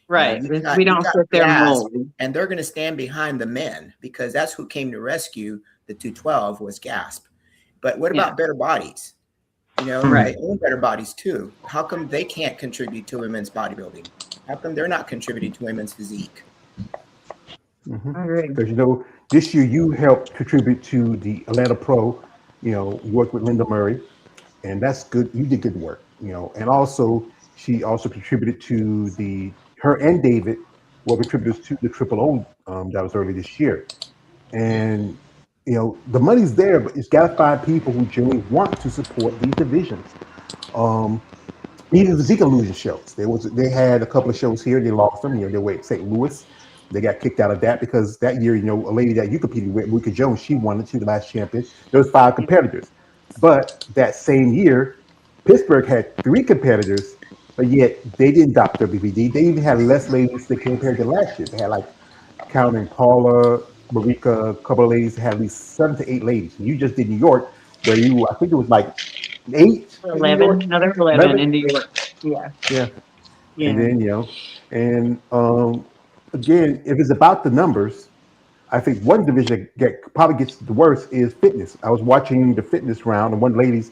G: Right.
J: You've got-
G: We
J: you've
G: don't
J: got
G: sit there
J: gas,
G: mold.
J: and they're going to stand behind the men because that's who came to rescue the 212 was GASP. But what about Better Bodies?
G: Right.
J: They own Better Bodies too. How come they can't contribute to women's bodybuilding? How come they're not contributing to women's physique?
G: I agree.
B: Because this year you helped contribute to the Atlanta Pro. Worked with Linda Murray, and that's good. You did good work. And also she also contributed to her and David were contributors to the Triple O that was early this year. And the money's there, but it's got to find people who genuinely want to support these divisions. Even the Physique Illusion shows. They had a couple of shows here. They lost them. They were at St. Louis. They got kicked out of that because that year, a lady that you competed with, Rika Jones, she won it. She was the last champion. There was 5 competitors. But that same year, Pittsburgh had 3 competitors, but yet they didn't dock WBD. They even had less ladies than compared to last year. They had counting Paula, Marika, a couple of ladies, had at least 7 to 8 ladies. And you just did New York, where I think it was 8.
G: 11. Another 11 in New York. Yeah.
B: And then, again, if it's about the numbers, I think one division that probably gets the worst is fitness. I was watching the fitness round, and one lady's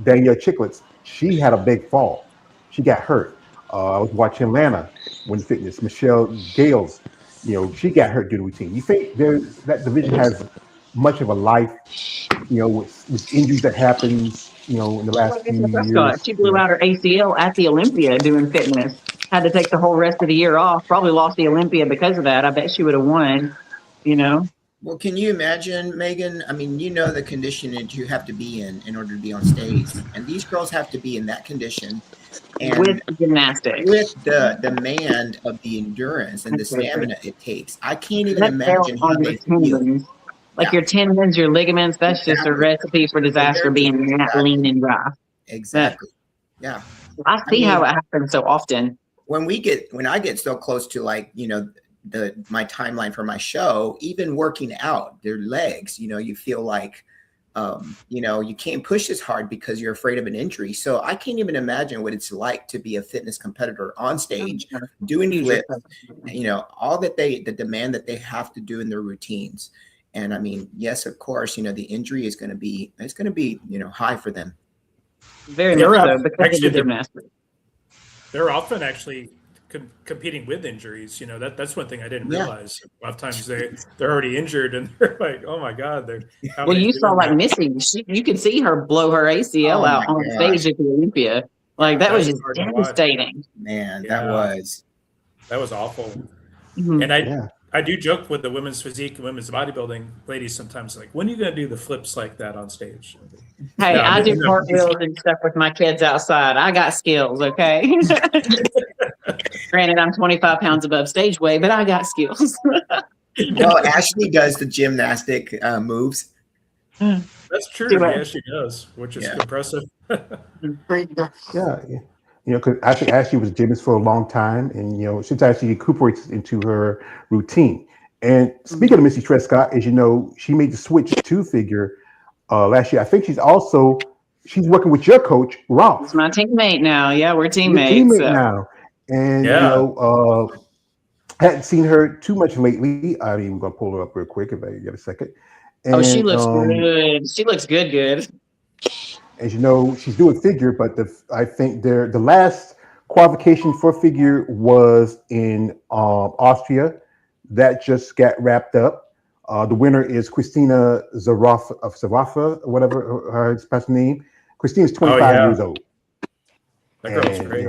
B: Danielle Chicklets. She had a big fall. She got hurt. I was watching Atlanta when fitness. Michelle Gales, she got hurt during the routine. You think that division has much of a life, with injuries that happens, in the last few years.
G: She blew out her ACL at the Olympia doing fitness. Had to take the whole rest of the year off. Probably lost the Olympia because of that. I bet she would have won.
J: Well, can you imagine, Megan? I mean, the condition that you have to be in order to be on stage, and these girls have to be in that condition, and
G: with gymnastics,
J: with the demand of the endurance and the stamina it takes. I can't even imagine how they feel.
G: Like your tendons, your ligaments. That's just a recipe for disaster. Being that lean and dry.
J: Exactly. Yeah.
G: I see how it happens so often.
J: When I get so close to my timeline for my show, even working out their legs, you feel like, you can't push as hard because you're afraid of an injury. So I can't even imagine what it's like to be a fitness competitor on stage, doing flips, all that the demand that they have to do in their routines. And I mean, yes, of course, the injury is going to be, high for them.
G: Very much so, because of the gymnastics.
H: They're often actually competing with injuries. That's one thing I didn't realize. A lot of times they're already injured and they're like, oh my God.
G: Well, you saw like Missy, you could see her blow her ACL out on stage at the Olympia. Like that was just devastating.
J: Man, that was
H: awful.
G: Mm-hmm.
H: And I do joke with the women's physique and women's bodybuilding ladies sometimes, like, when are you going to do the flips like that on stage?
G: Hey, I do cartwheels and stuff with my kids outside. I got skills, okay? Granted, I'm 25 pounds above stage weight, but I got skills.
J: Well, Ashley does the gymnastic moves.
H: That's true. Yeah, she does, which is impressive.
B: Yeah. Because I think Ashley was a gymnast for a long time, and she's actually incorporates into her routine. And speaking of Missy Trescott, as you know, she made the switch to figure last year. I think she's working with your coach, Ralph.
G: He's my teammate now. Yeah, we're teammates.
B: Now, and hadn't seen her too much lately. I mean, we're gonna pull her up real quick if I get a second. And,
G: she looks good. She looks good.
B: As you know, she's doing figure, but I think the last qualification for figure was in Austria. That just got wrapped up. The winner is Christina Zarafa, whatever her special name. Christina's 25 years old.
H: That girl's great.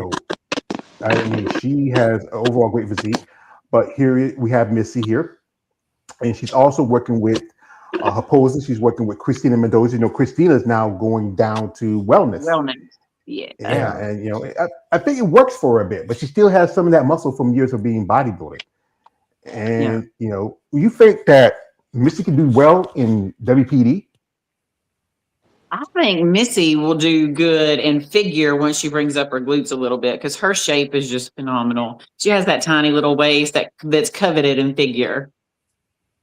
B: I mean, she has an overall great physique. But here we have Missy here, and she's also working with her poser. She's working with Christina Mendoza. Christina is now going down to wellness.
G: Yeah.
B: Yeah, and I think it works for her a bit, but she still has some of that muscle from years of being bodybuilding. And you think that Missy can do well in WPD?
G: I think Missy will do good in figure once she brings up her glutes a little bit because her shape is just phenomenal. She has that tiny little waist that's coveted in figure.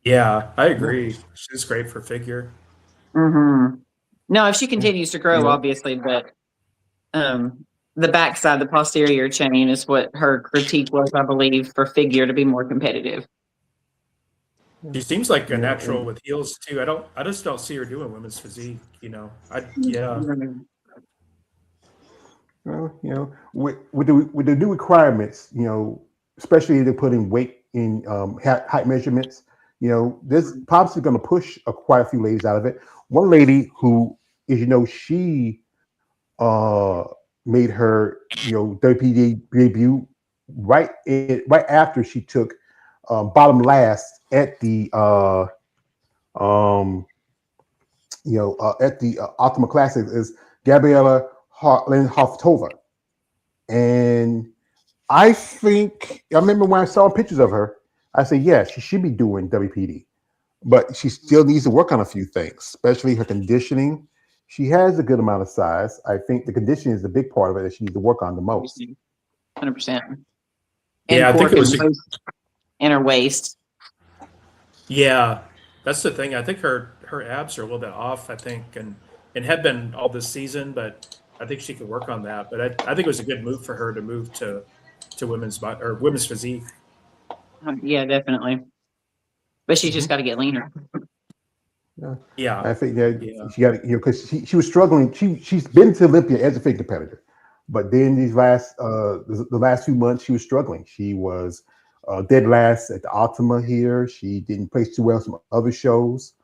H: Yeah, I agree. She's great for figure.
G: Mm-hmm. No, if she continues to grow, obviously, but the backside, the posterior chain is what her critique was, I believe, for figure to be more competitive.
H: She seems like a natural with heels too. I just don't see her doing women's physique,
B: Well, with the new requirements, especially they're putting weight in height measurements, this probably going to push quite a few ladies out of it. One lady who, as she made her WPD debut right after she took bottom last at the Ultima Classics is Gabriela Hoftova. And I remember when I saw pictures of her, I said, yeah, she should be doing WPD, but she still needs to work on a few things, especially her conditioning. She has a good amount of size. I think the conditioning is the big part of it that she needs to work on the most.
G: 100%.
H: Yeah, I think it was
G: in her waist.
H: Yeah, that's the thing. I think her abs are a little bit off, I think, and have been all this season, but I think she could work on that. But I think it was a good move for her to move to women's physique.
G: Yeah, definitely. but she's just got to get leaner.
H: Yeah.
B: I think that she got, because she was struggling. She's been to Olympia as a figure competitor, but then the last few months she was struggling. She was dead last at the Ultima here. She didn't place too well in some other shows.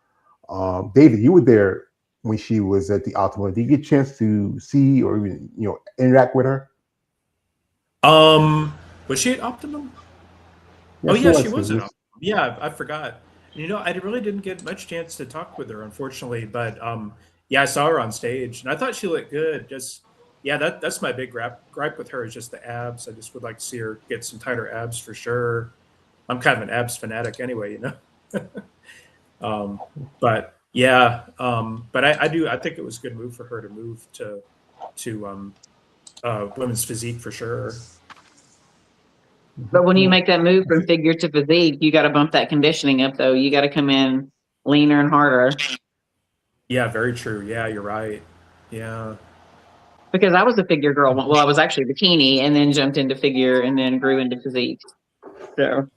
B: David, you were there when she was at the Ultima. Did you get a chance to see or even interact with her?
H: Was she at Optimum?
B: Yes,
H: she was at Optimum. Yeah, I forgot. I really didn't get much chance to talk with her, unfortunately. But I saw her on stage, and I thought she looked good. That's my big gripe with her is just the abs. I just would like to see her get some tighter abs for sure. I'm kind of an abs fanatic anyway, but I think it was a good move for her to move to women's physique for sure.
G: But when you make that move from figure to physique, you got to bump that conditioning up, though. You got to come in leaner and harder.
H: Yeah, very true. Yeah, you're right. Yeah.
G: Because I was a figure girl. Well, I was actually bikini and then jumped into figure and then grew into physique. So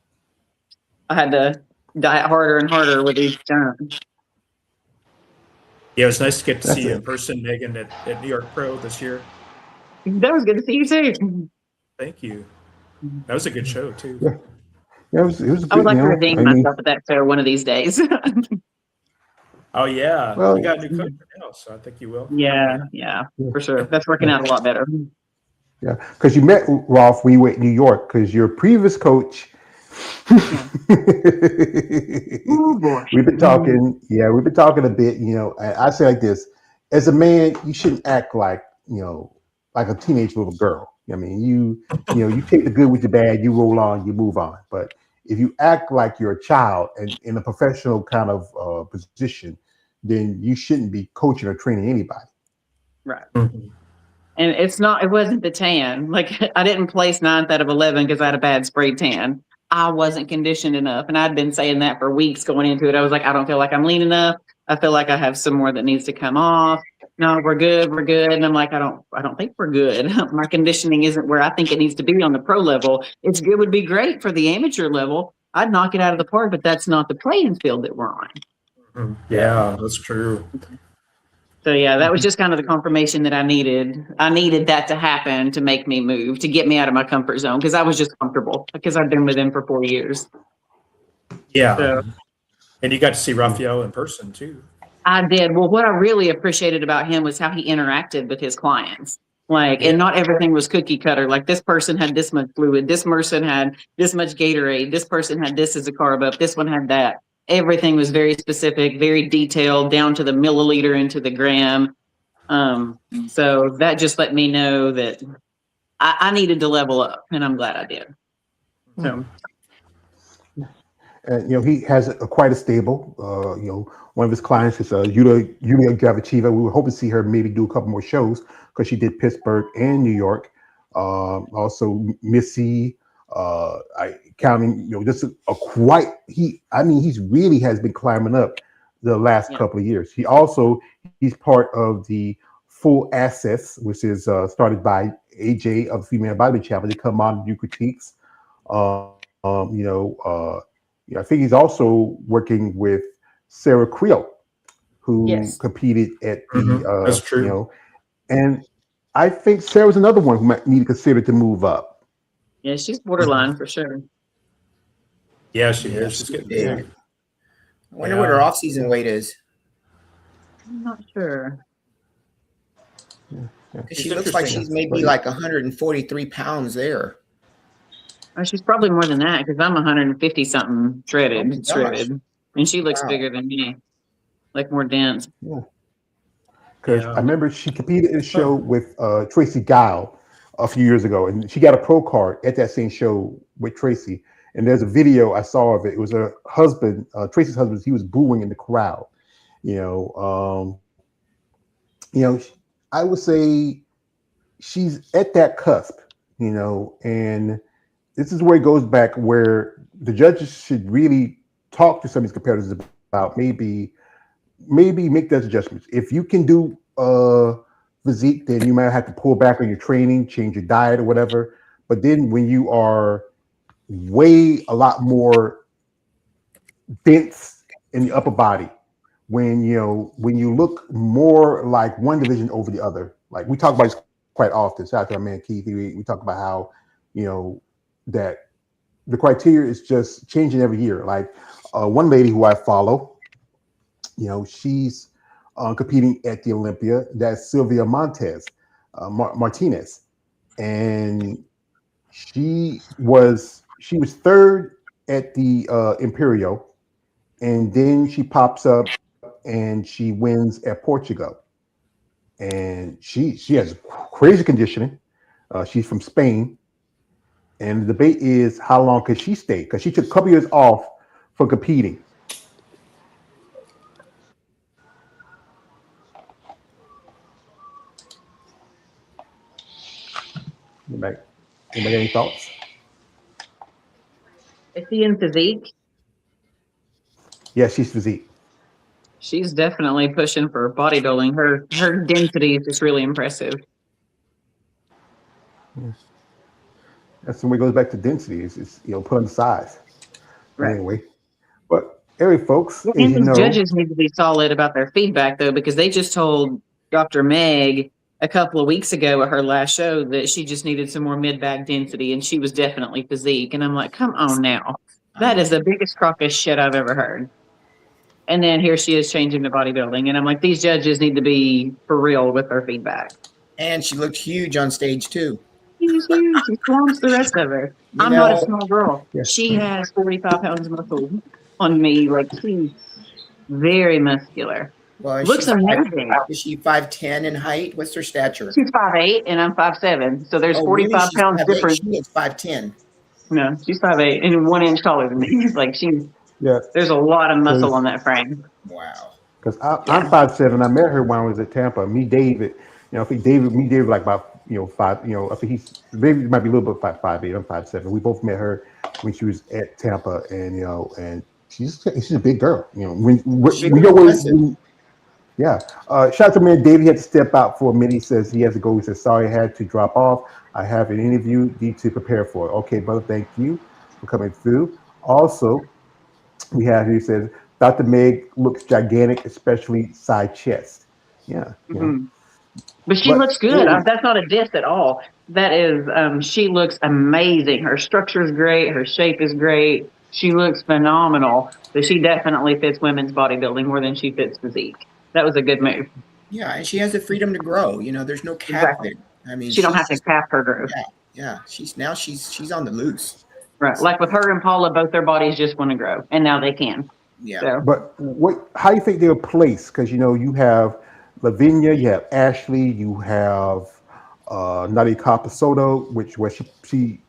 G: I had to diet harder and harder with each time.
H: Yeah, it was nice to get to see you in person, Megan, at New York Pro this year.
G: That was good to see you too.
H: Thank you. That was a good show too.
B: Yeah, it was good,
G: I would like to redeem myself at that show one of these days.
H: Oh yeah,
B: well,
H: you got a new coach now, so I think you will.
G: Yeah, for sure. That's working out a lot better.
B: Yeah, because you met Rolf when you were at New York, because your previous coach.
G: Oh boy.
B: We've been talking a bit. I say like this: as a man, you shouldn't act like like a teenage little girl. I mean, you take the good with the bad, you roll on, you move on. But if you act like you're a child and in a professional kind of position, then you shouldn't be coaching or training anybody.
G: Right. Mm-hmm. And it wasn't the tan. Like I didn't place 9th out of 11 because I had a bad spray tan. I wasn't conditioned enough. And I'd been saying that for weeks going into it. I was like, I don't feel like I'm lean enough. I feel like I have some more that needs to come off. No, we're good. And I'm like, I don't think we're good. My conditioning isn't where I think it needs to be on the pro level. It would be great for the amateur level. I'd knock it out of the park, but that's not the playing field that we're on.
H: Yeah, that's true.
G: So yeah, that was just kind of the confirmation that I needed. I needed that to happen to make me move, to get me out of my comfort zone, because I was just comfortable because I've been with him for 4 years.
H: Yeah.
G: So,
H: and you got to see Rafael in person too.
G: I did. Well, what I really appreciated about him was how he interacted with his clients. And not everything was cookie cutter. Like this person had this much fluid, this person had this much Gatorade, this person had this as a carb up, this one had that. Everything was very specific, very detailed, down to the milliliter into the gram. So that just let me know that I needed to level up, and I'm glad I did. So.
B: He has quite a stable. One of his clients is Yulia Gavacheva. We were hoping to see her maybe do a couple more shows because she did Pittsburgh and New York. Also Missy, counting, just he's really has been climbing up the last couple of years. He's part of the Full Access, which is started by AJ of Female Bodybuilding Channel. They come on and do critiques. I think he's also working with Sarah Creel, who competed at the.
H: That's true.
B: And I think Sarah's another one who might need to consider to move up.
G: Yeah, she's borderline for sure.
H: Yeah, she is. She's getting big.
J: I wonder what her off-season weight is.
G: I'm not sure.
J: She looks like she's maybe like 143 pounds there.
G: She's probably more than that because I'm 150 something shredded, and she looks bigger than me, like more dense.
B: Yeah. Because I remember she competed in a show with Tracy Guile a few years ago, and she got a pro card at that same show with Tracy. And there's a video I saw of it. It was her husband, Tracy's husband. He was booing in the crowd. I would say she's at that cusp, and this is where it goes back where the judges should really talk to some of these competitors about maybe make those adjustments. If you can do physique, then you might have to pull back on your training, change your diet or whatever. But then when you are way a lot more dense in the upper body. When you look more like one division over the other, like we talk about this quite often. Shout out to our man Keith. We talk about how that the criteria is just changing every year. Like one lady who I follow, she's competing at the Olympia. That's Sylvia Martinez, and she was third at the Imperial, and then she pops up and she wins at Portugal, and she has crazy conditioning. She's from Spain, and the debate is how long could she stay, because she took a couple years off from competing. Anybody got any thoughts?
G: Is she in physique?
B: Yeah, she's physique.
G: She's definitely pushing for bodybuilding. Her density is just really impressive.
B: Yes. That's when it goes back to density. It's put on the size.
G: Right.
B: Anyway, but anyway, folks,
G: Well, and these judges need to be solid about their feedback, though, because they just told Dr. Meg a couple of weeks ago at her last show that she just needed some more mid-back density, and she was definitely physique. And I'm like, come on now. That is the biggest crock of shit I've ever heard. And then here she is changing to bodybuilding. And I'm like, these judges need to be for real with their feedback.
J: And she looked huge on stage, too.
G: She's huge. She swamps the rest of her. I'm not a small girl. Yeah. She has 45 pounds of muscle on me. Like, she's very muscular.
J: Well,
G: looks amazing.
J: Is she 5'10" in height? What's her stature?
G: She's 5'8", and I'm 5'7". So there's 45 really? Pounds difference.
J: She is 5'10".
G: No, she's 5'8" and 1 inch taller than me. Like there's a lot of muscle on that frame.
J: Wow.
B: Because I'm 5'7". I met her when I was at Tampa. Me, David, I think David like about 5. I think David might be a little bit 5'8". I'm 5'7". We both met her when she was at Tampa, and and she's a big girl. Yeah. Shout out to man David. He had to step out for a minute. He says he has to go. He says, sorry, I had to drop off. I have an interview, need to prepare for it. Okay, brother, thank you for coming through. Also, we have here, he says, Dr. Meg looks gigantic, especially side chest. Yeah.
G: Mm-hmm. But she looks good. That's not a diss at all. That is, she looks amazing. Her structure is great. Her shape is great. She looks phenomenal. So she definitely fits women's bodybuilding more than she fits physique. That was a good move.
J: Yeah, and she has the freedom to grow. There's no cap there. I mean,
G: she don't have to cap her growth.
J: Yeah. She's on the loose.
G: Right, like with her and Paula, both their bodies just want to grow, and now they can.
J: Yeah.
G: So.
B: But how do you think they're placed? Because you have Lavinia, you have Ashley, you have Nadia Capasoto, where she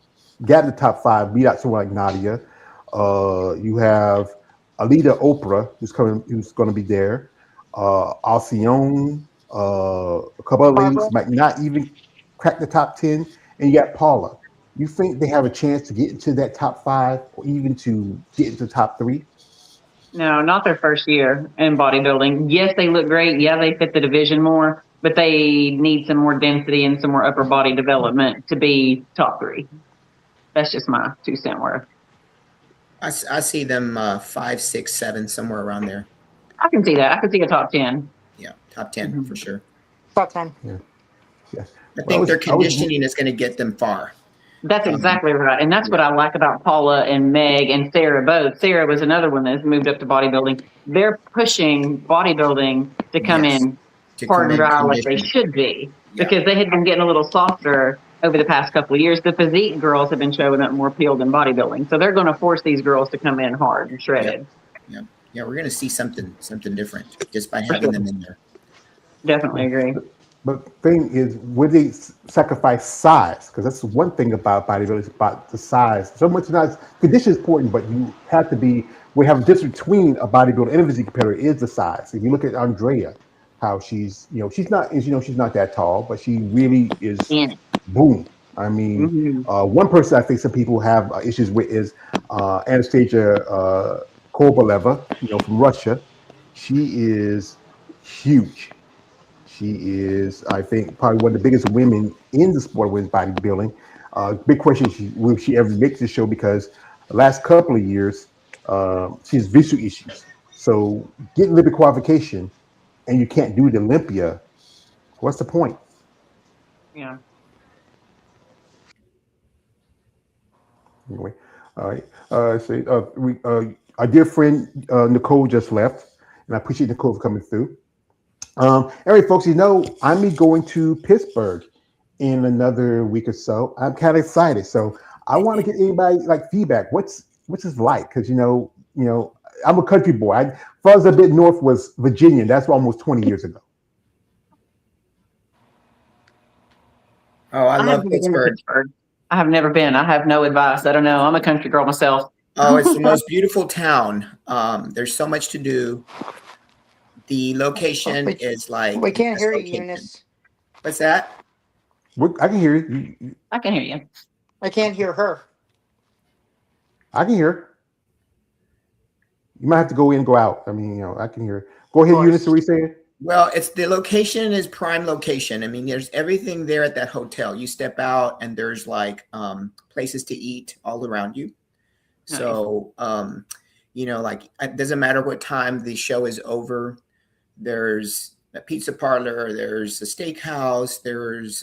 B: got in the top 5, beat out someone like Nadia. You have Alida Oprah, who's going to be there. Alcione, a couple of ladies might not even crack the top 10, and you got Paula. You think they have a chance to get into that top 5 or even to get into the top 3?
G: No, not their first year in bodybuilding. Yes, they look great. Yeah, they fit the division more, but they need some more density and some more upper body development to be top 3. That's just my 2 cent worth.
J: I see them 5, 6, 7, somewhere around there.
G: I can see that. I can see a top 10.
J: Yeah, top 10 for sure.
C: Top 10.
B: Yeah.
J: I think their conditioning is going to get them far.
G: That's exactly right. And that's what I like about Paula and Meg and Sarah both. Sarah was another one that's moved up to bodybuilding. They're pushing bodybuilding to come in hard and dry like they should be, because they had been getting a little softer over the past couple of years. The physique girls have been showing up more appeal than bodybuilding. So they're going to force these girls to come in hard and shredded.
J: Yeah, we're going to see something different just by having them in there.
G: Definitely agree.
B: But the thing is, would they sacrifice size? Because that's one thing about bodybuilding, is about the size. So much not condition is important, but you have to be. We have a difference between a bodybuilder and a physique competitor is the size. If you look at Andrea, how she's she's not that tall, but she really is. Boom. I mean, one person I think some people have issues with is Anastasia Korbaleva, from Russia. She is huge. She is, I think, probably one of the biggest women in the sport of women's bodybuilding. Big question: will she ever make this show? Because the last couple of years, She has visual issues. So getting Olympic qualification and you can't do it at Olympia, what's the point?
G: Yeah.
B: Anyway, all right. Our dear friend Nicole just left, and I appreciate Nicole for coming through. Anyway, folks, I'm going to Pittsburgh in another week or so. I'm kind of excited, so I want to get anybody like feedback. What's this like? Because I'm a country boy. Further a bit north was Virginia. That's almost 20 years ago.
J: Oh, I
G: I have
J: love
G: never been to
J: Pittsburgh.
G: Pittsburgh. I have never been. I have no advice. I don't know. I'm a country girl myself.
J: Oh, it's the most beautiful town. There's so much to do. The location is like
C: We can't
J: best
C: hear you,
J: location.
C: Eunice.
J: What's that?
B: I can hear you.
G: I can hear you.
C: I can't hear her.
B: I can hear. You might have to go in, go out. I mean, I can hear. Go ahead, Eunice. What are you saying?
J: Well, it's the location is prime location. I mean, there's everything there at that hotel. You step out and there's like places to eat all around you.
G: Nice.
J: So, like it doesn't matter what time the show is over. There's a pizza parlor. There's a steakhouse. There's,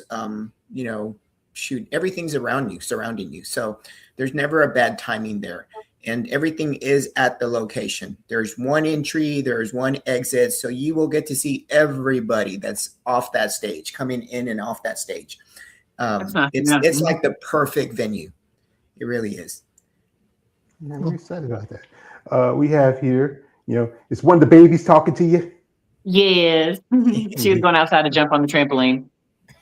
J: everything's around you, surrounding you. So there's never a bad timing there. And everything is at the location. There's one entry, there's one exit. So you will get to see everybody that's off that stage, coming in and off that stage. It's like the perfect venue. It really is.
B: I'm very excited about that. We have here, it's one of the babies talking to you.
G: Yes. She was going outside to jump on the trampoline.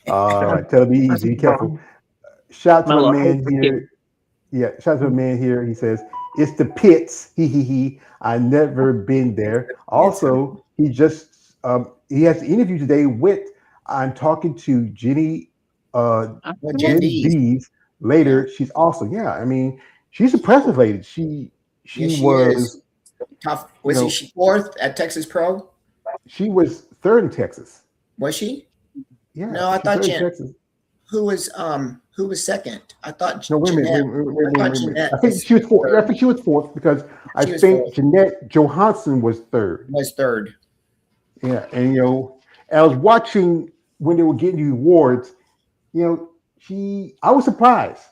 B: Tell me easy, be careful. Shout out to a man here. Yeah, shout out to a man here. He says, it's the pits. He. I never been there. Also, he just he has an interview today with I'm talking to Jenny Jenny Bees later. She's awesome. Yeah, I mean, she's a impressive lady. She was
J: tough. Was she fourth at Texas Pro?
B: She was third in Texas.
J: Was she?
B: Yeah.
J: No, I thought Who was second? I thought.
B: No, wait a minute. I think she was fourth. I think she was fourth because I think Jeanette Johansson was third. Yeah, and I was watching when they were getting the awards. I was surprised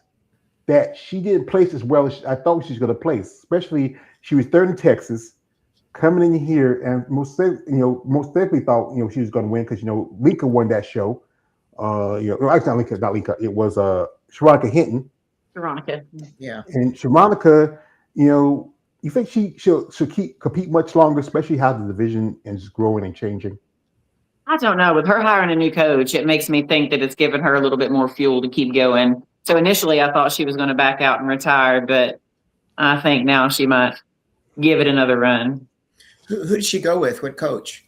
B: that she didn't place as well as I thought she was going to place. Especially she was third in Texas, coming in here, and most definitely thought she was going to win because Lincoln won that show. Actually not Lincoln. It was Sharonica Hinton.
G: Sharonica.
J: Yeah.
B: And Sharonica, you think she'll compete much longer, especially how the division is growing and changing?
G: I don't know. With her hiring a new coach, it makes me think that it's given her a little bit more fuel to keep going. So initially I thought she was going to back out and retire, but I think now she might give it another run.
J: Who did she go with? What coach?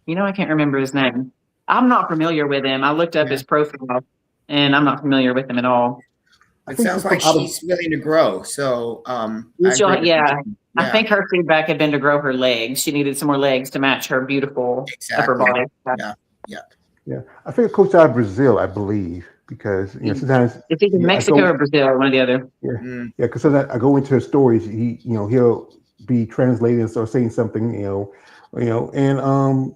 G: I can't remember his name. I'm not familiar with him. I looked up his profile, and I'm not familiar with him at all.
J: It sounds like she's willing to grow. So,
G: I think her feedback had been to grow her legs. She needed some more legs to match her beautiful upper body.
B: Yeah. I think a coach out of Brazil, I believe, because sometimes
G: it's either Mexico or Brazil, one or the other.
B: Yeah, because sometimes I go into her stories. He'll be translating or saying something, and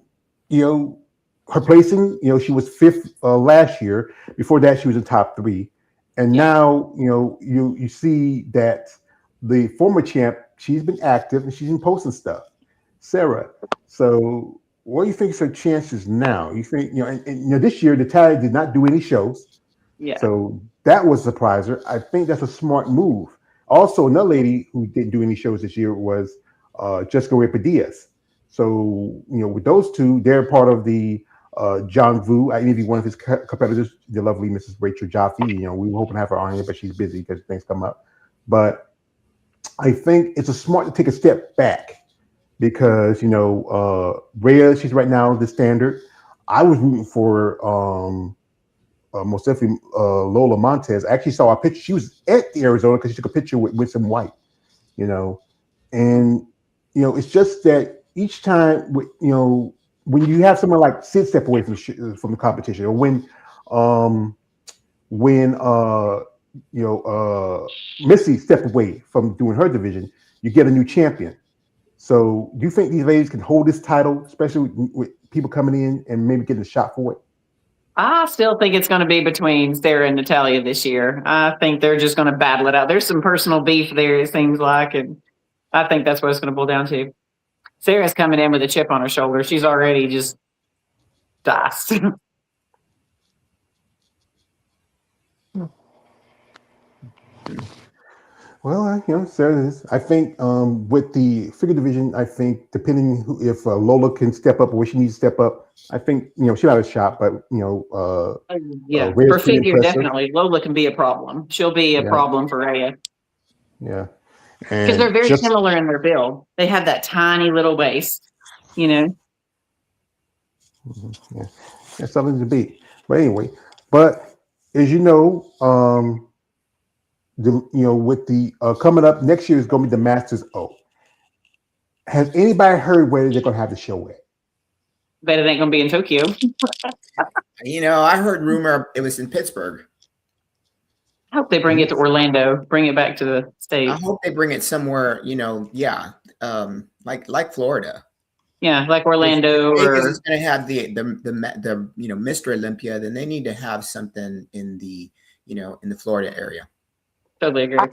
B: her placing, she was fifth last year. Before that, she was in top three. And now, you see that the former champ, she's been active and she's been posting stuff. Sarah, so what do you think is her chances now? You think, and this year, Natalia did not do any shows.
G: Yeah.
B: So that was a surpriser. I think that's a smart move. Also, another lady who didn't do any shows this year was Jessica Reyes-Diaz. So, with those two, they're part of the John Vu. I interviewed one of his competitors, the lovely Mrs. Rachel Jaffe. We were hoping to have her on here, but she's busy because things come up. But I think it's a smart to take a step back because, Rhea, she's right now the standard. I was rooting for most definitely Lola Montez. I actually saw a picture. She was at the Arizona because she took a picture with Winston White, and, it's just that each time, when you have someone like Sid step away from the competition, or when Missy stepped away from doing her division, you get a new champion. So do you think these ladies can hold this title, especially with people coming in and maybe getting a shot for it?
G: I still think it's going to be between Sarah and Natalia this year. I think they're just going to battle it out. There's some personal beef there, it seems like, and I think that's what it's going to boil down to. Sarah's coming in with a chip on her shoulder. She's already just diced.
B: Well, Sarah is. I think with the figure division, I think depending if Lola can step up or where she needs to step up, I think she'll have a shot. But
G: Yeah,
B: Rhea's
G: for
B: pretty
G: figure,
B: impressive.
G: definitely. Lola can be a problem. She'll be a problem for Rhea.
B: Yeah,
G: Because they're very similar in their build. They have that tiny little waist,
B: Yeah, that's something to beat. But anyway, but as you know, with the coming up next year is going to be the Masters O. Has anybody heard where they're going to have the show at?
G: Bet it ain't going to be in Tokyo.
J: I heard rumor it was in Pittsburgh.
G: I hope they bring it to Orlando, bring it back to the States.
J: I hope they bring it somewhere, like Florida.
G: Yeah, like Orlando.
J: Vegas is going to have the Mr. Olympia. Then they need to have something in the Florida area.
G: Totally agree.
C: I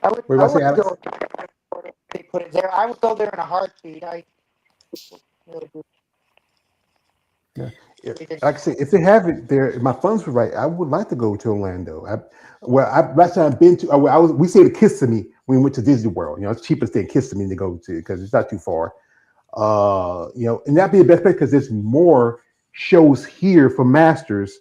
C: would go. They put it there. I would go there in a heartbeat.
B: Yeah. Like I said, if they have it there, if my funds were right, I would like to go to Orlando. Last time I've been to, we say to Kissimmee when we went to Disney World. It's cheaper to stay in Kissimmee to go to because it's not too far. And that'd be the best place because there's more shows here for Masters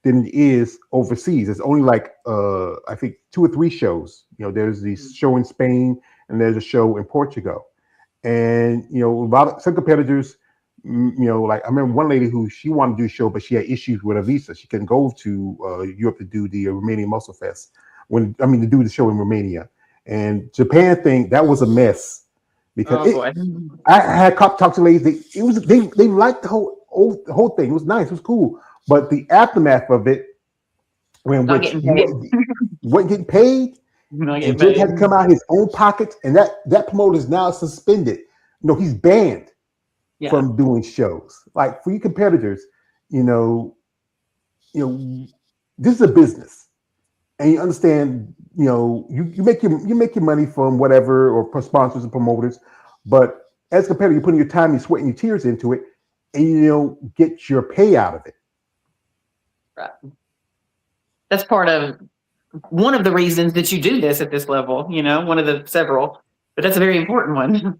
B: than it is overseas. It's only like I think 2 or 3 shows. There's the show in Spain and there's a show in Portugal, and some competitors. Like I remember one lady who she wanted to do a show, but she had issues with her visa. She couldn't go to Europe to do the Romanian Muscle Fest to do the show in Romania. And Japan thing, that was a mess because I had talked to ladies. They liked the whole thing. It was nice. It was cool. But the aftermath of it, when wasn't getting paid, and Jake had to come out of his own pockets, and that promoter is now suspended. He's banned. Yeah. From doing shows. Like for you competitors, this is a business, and you understand. You make your money from whatever or from sponsors and promoters, but as a competitor, you're putting your time, your sweat, and your tears into it, and you don't get your pay out of it.
G: Right. That's one of the reasons that you do this at this level. One of the several, but that's a very important one.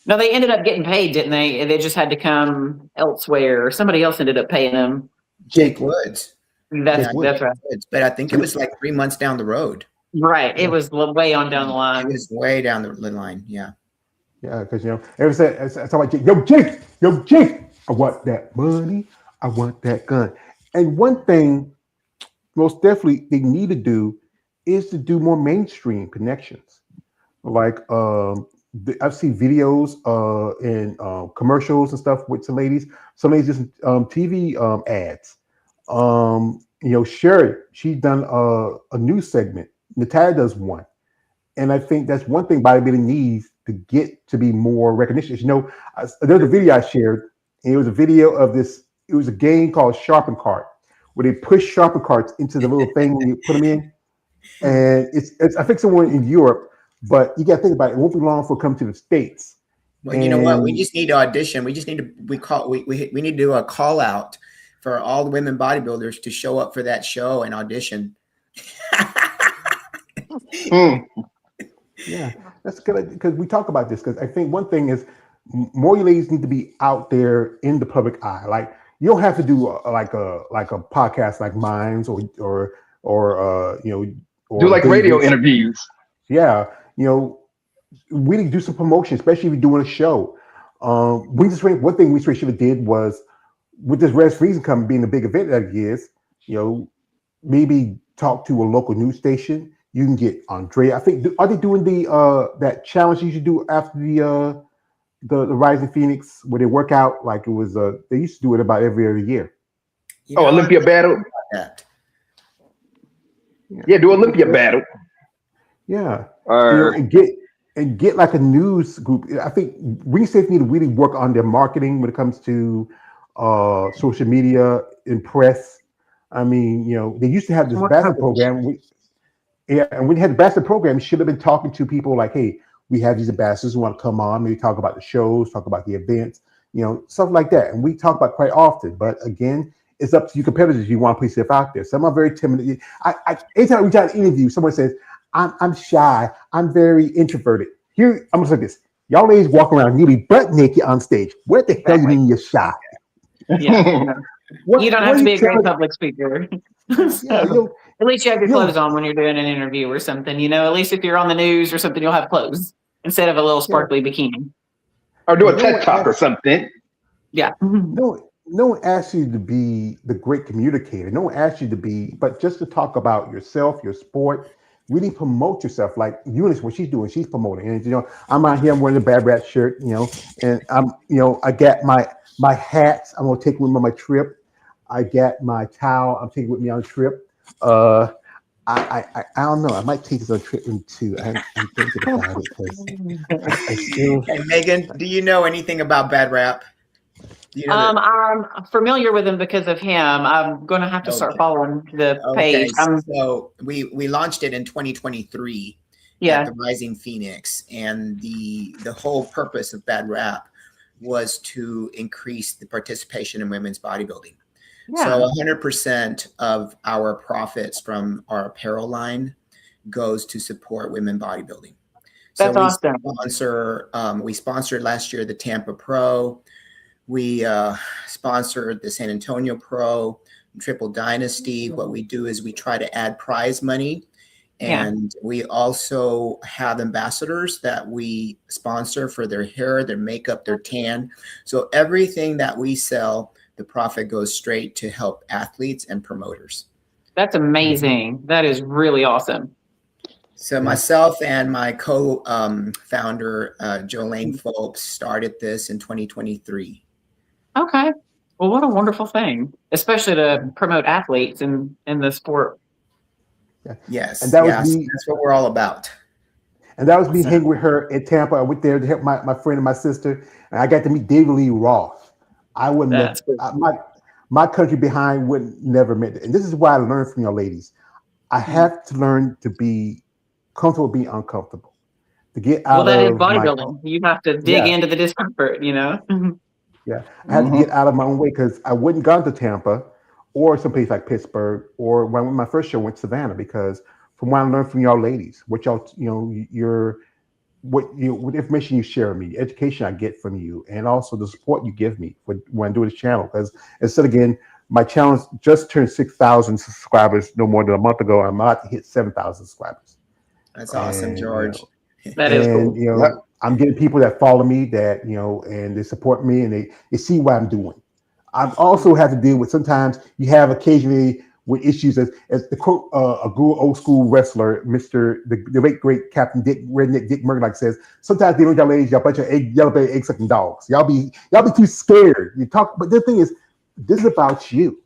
G: No, they ended up getting paid, didn't they? They just had to come elsewhere, or somebody else ended up paying them.
J: Jake Woods.
G: That's right.
J: But I think it was like 3 months down the road.
G: Right. It was way on down the line.
J: It was way down the line. Yeah.
B: Yeah, because ever said I talk about Jake, yo Jake, I want that money, I want that gun. And one thing, most definitely, they need to do is to do more mainstream connections, like I've seen videos and commercials and stuff with some ladies. Some ladies just TV ads. Sherry, she's done a news segment. Natalia does one, and I think that's one thing bodybuilding needs to get to be more recognition. There's a video I shared, and it was a video of this. It was a game called Sharpen Cart, where they push Sharpen Carts into the little thing when you put them in, and it's I think somewhere in Europe. But you got to think about it. It won't be long for it come to the States.
J: Well, you know what? We just need to audition. We just need to we need to do a call out for all the women bodybuilders to show up for that show and audition.
B: Yeah, that's good because we talk about this because I think one thing is more ladies need to be out there in the public eye. Like you don't have to do like a podcast like mine or
K: do like radio interviews.
B: Yeah. We need to do some promotion, especially if you're doing a show. One thing we should have did was with this Res Freezing coming being a big event that it is, maybe talk to a local news station. You can get Andrea. I think are they doing the that challenge you should do after the Rising Phoenix where they work out like it was they used to do it about every other year.
K: Olympia battle. Yeah, do Olympia battle.
B: Yeah.
K: Or
B: and get like a news group. I think Ring Safe need to really work on their marketing when it comes to social media and press. I mean, they used to have this ambassador program. And when they had the ambassador program, should have been talking to people like, hey, we have these ambassadors who want to come on, maybe talk about the shows, talk about the events, stuff like that. And we talk about quite often. But again, it's up to you competitors if you want to put yourself out there. Some are very timid. Anytime I reach out to interview, someone says, I'm shy. I'm very introverted. Here, I'm gonna say this. Y'all ladies walk around nearly butt naked on stage. What the hell you mean you're shy?
G: Yeah. You don't have to be a great public speaker. So, at least you have your clothes on when you're doing an interview or something. At least if you're on the news or something, you'll have clothes instead of a little sparkly bikini.
K: Or do a TED Talk or something.
G: Yeah.
B: No one asks you to be the great communicator. No one asks you to be, but just to talk about yourself, your sport, really promote yourself. Like Eunice, what she's doing, she's promoting. And I'm out here, I'm wearing a Bad Rap shirt, and I'm, I got my hats. I'm gonna take with me on my trip. I got my towel. I'm taking with me on a trip. I don't know. I might take this on a trip too. I'm thinking about it.
J: Hey, Megan, do you know anything about Bad Rap?
G: I'm familiar with him because of him. I'm going to have to start following the page.
J: So we launched it in 2023 at the Rising Phoenix, and the whole purpose of Bad Rap was to increase the participation in women's bodybuilding. Yeah. So 100% of our profits from our apparel line goes to support women bodybuilding.
G: That's awesome.
J: We sponsored last year the Tampa Pro. We sponsored the San Antonio Pro, Triple Dynasty. What we do is we try to add prize money. And we also have ambassadors that we sponsor for their hair, their makeup, their tan. So everything that we sell, the profit goes straight to help athletes and promoters.
G: That's amazing. That is really awesome.
J: So myself and my co-founder, Jolene Phillips, started this in 2023.
G: Okay. Well, what a wonderful thing, especially to promote athletes in the sport.
B: Yeah.
J: Yes.
B: And that's
J: what we're all about.
B: And that was me hanging with her at Tampa. I went there to help my friend and my sister, and I got to meet David Lee Roth. I wouldn't have, my country behind would never meant it. And this is why I learned from your ladies. I have to learn to be comfortable being uncomfortable. To get out of
G: that is bodybuilding. You have to dig into the discomfort,
B: Yeah. I had to get out of my own way because I wouldn't gone to Tampa or someplace like Pittsburgh, or when my first show went to Savannah, because from what I learned from y'all ladies, what y'all, what information you share with me, education I get from you, and also the support you give me when I do this channel. Because instead, again, my channel just turned 6,000 subscribers no more than a month ago. I'm about to hit 7,000 subscribers.
J: That's awesome, George.
G: That is cool.
B: I'm getting people that follow me that, and they support me, and they see what I'm doing. I've also had to deal with, sometimes you have occasionally with issues as the quote, a good old school wrestler, the late great Captain Redneck Dick Murdoch says, sometimes they don't y'all ladies, y'all bunch of yellow belly egg sucking dogs. Y'all be too scared. You talk, but the thing is, this is about you.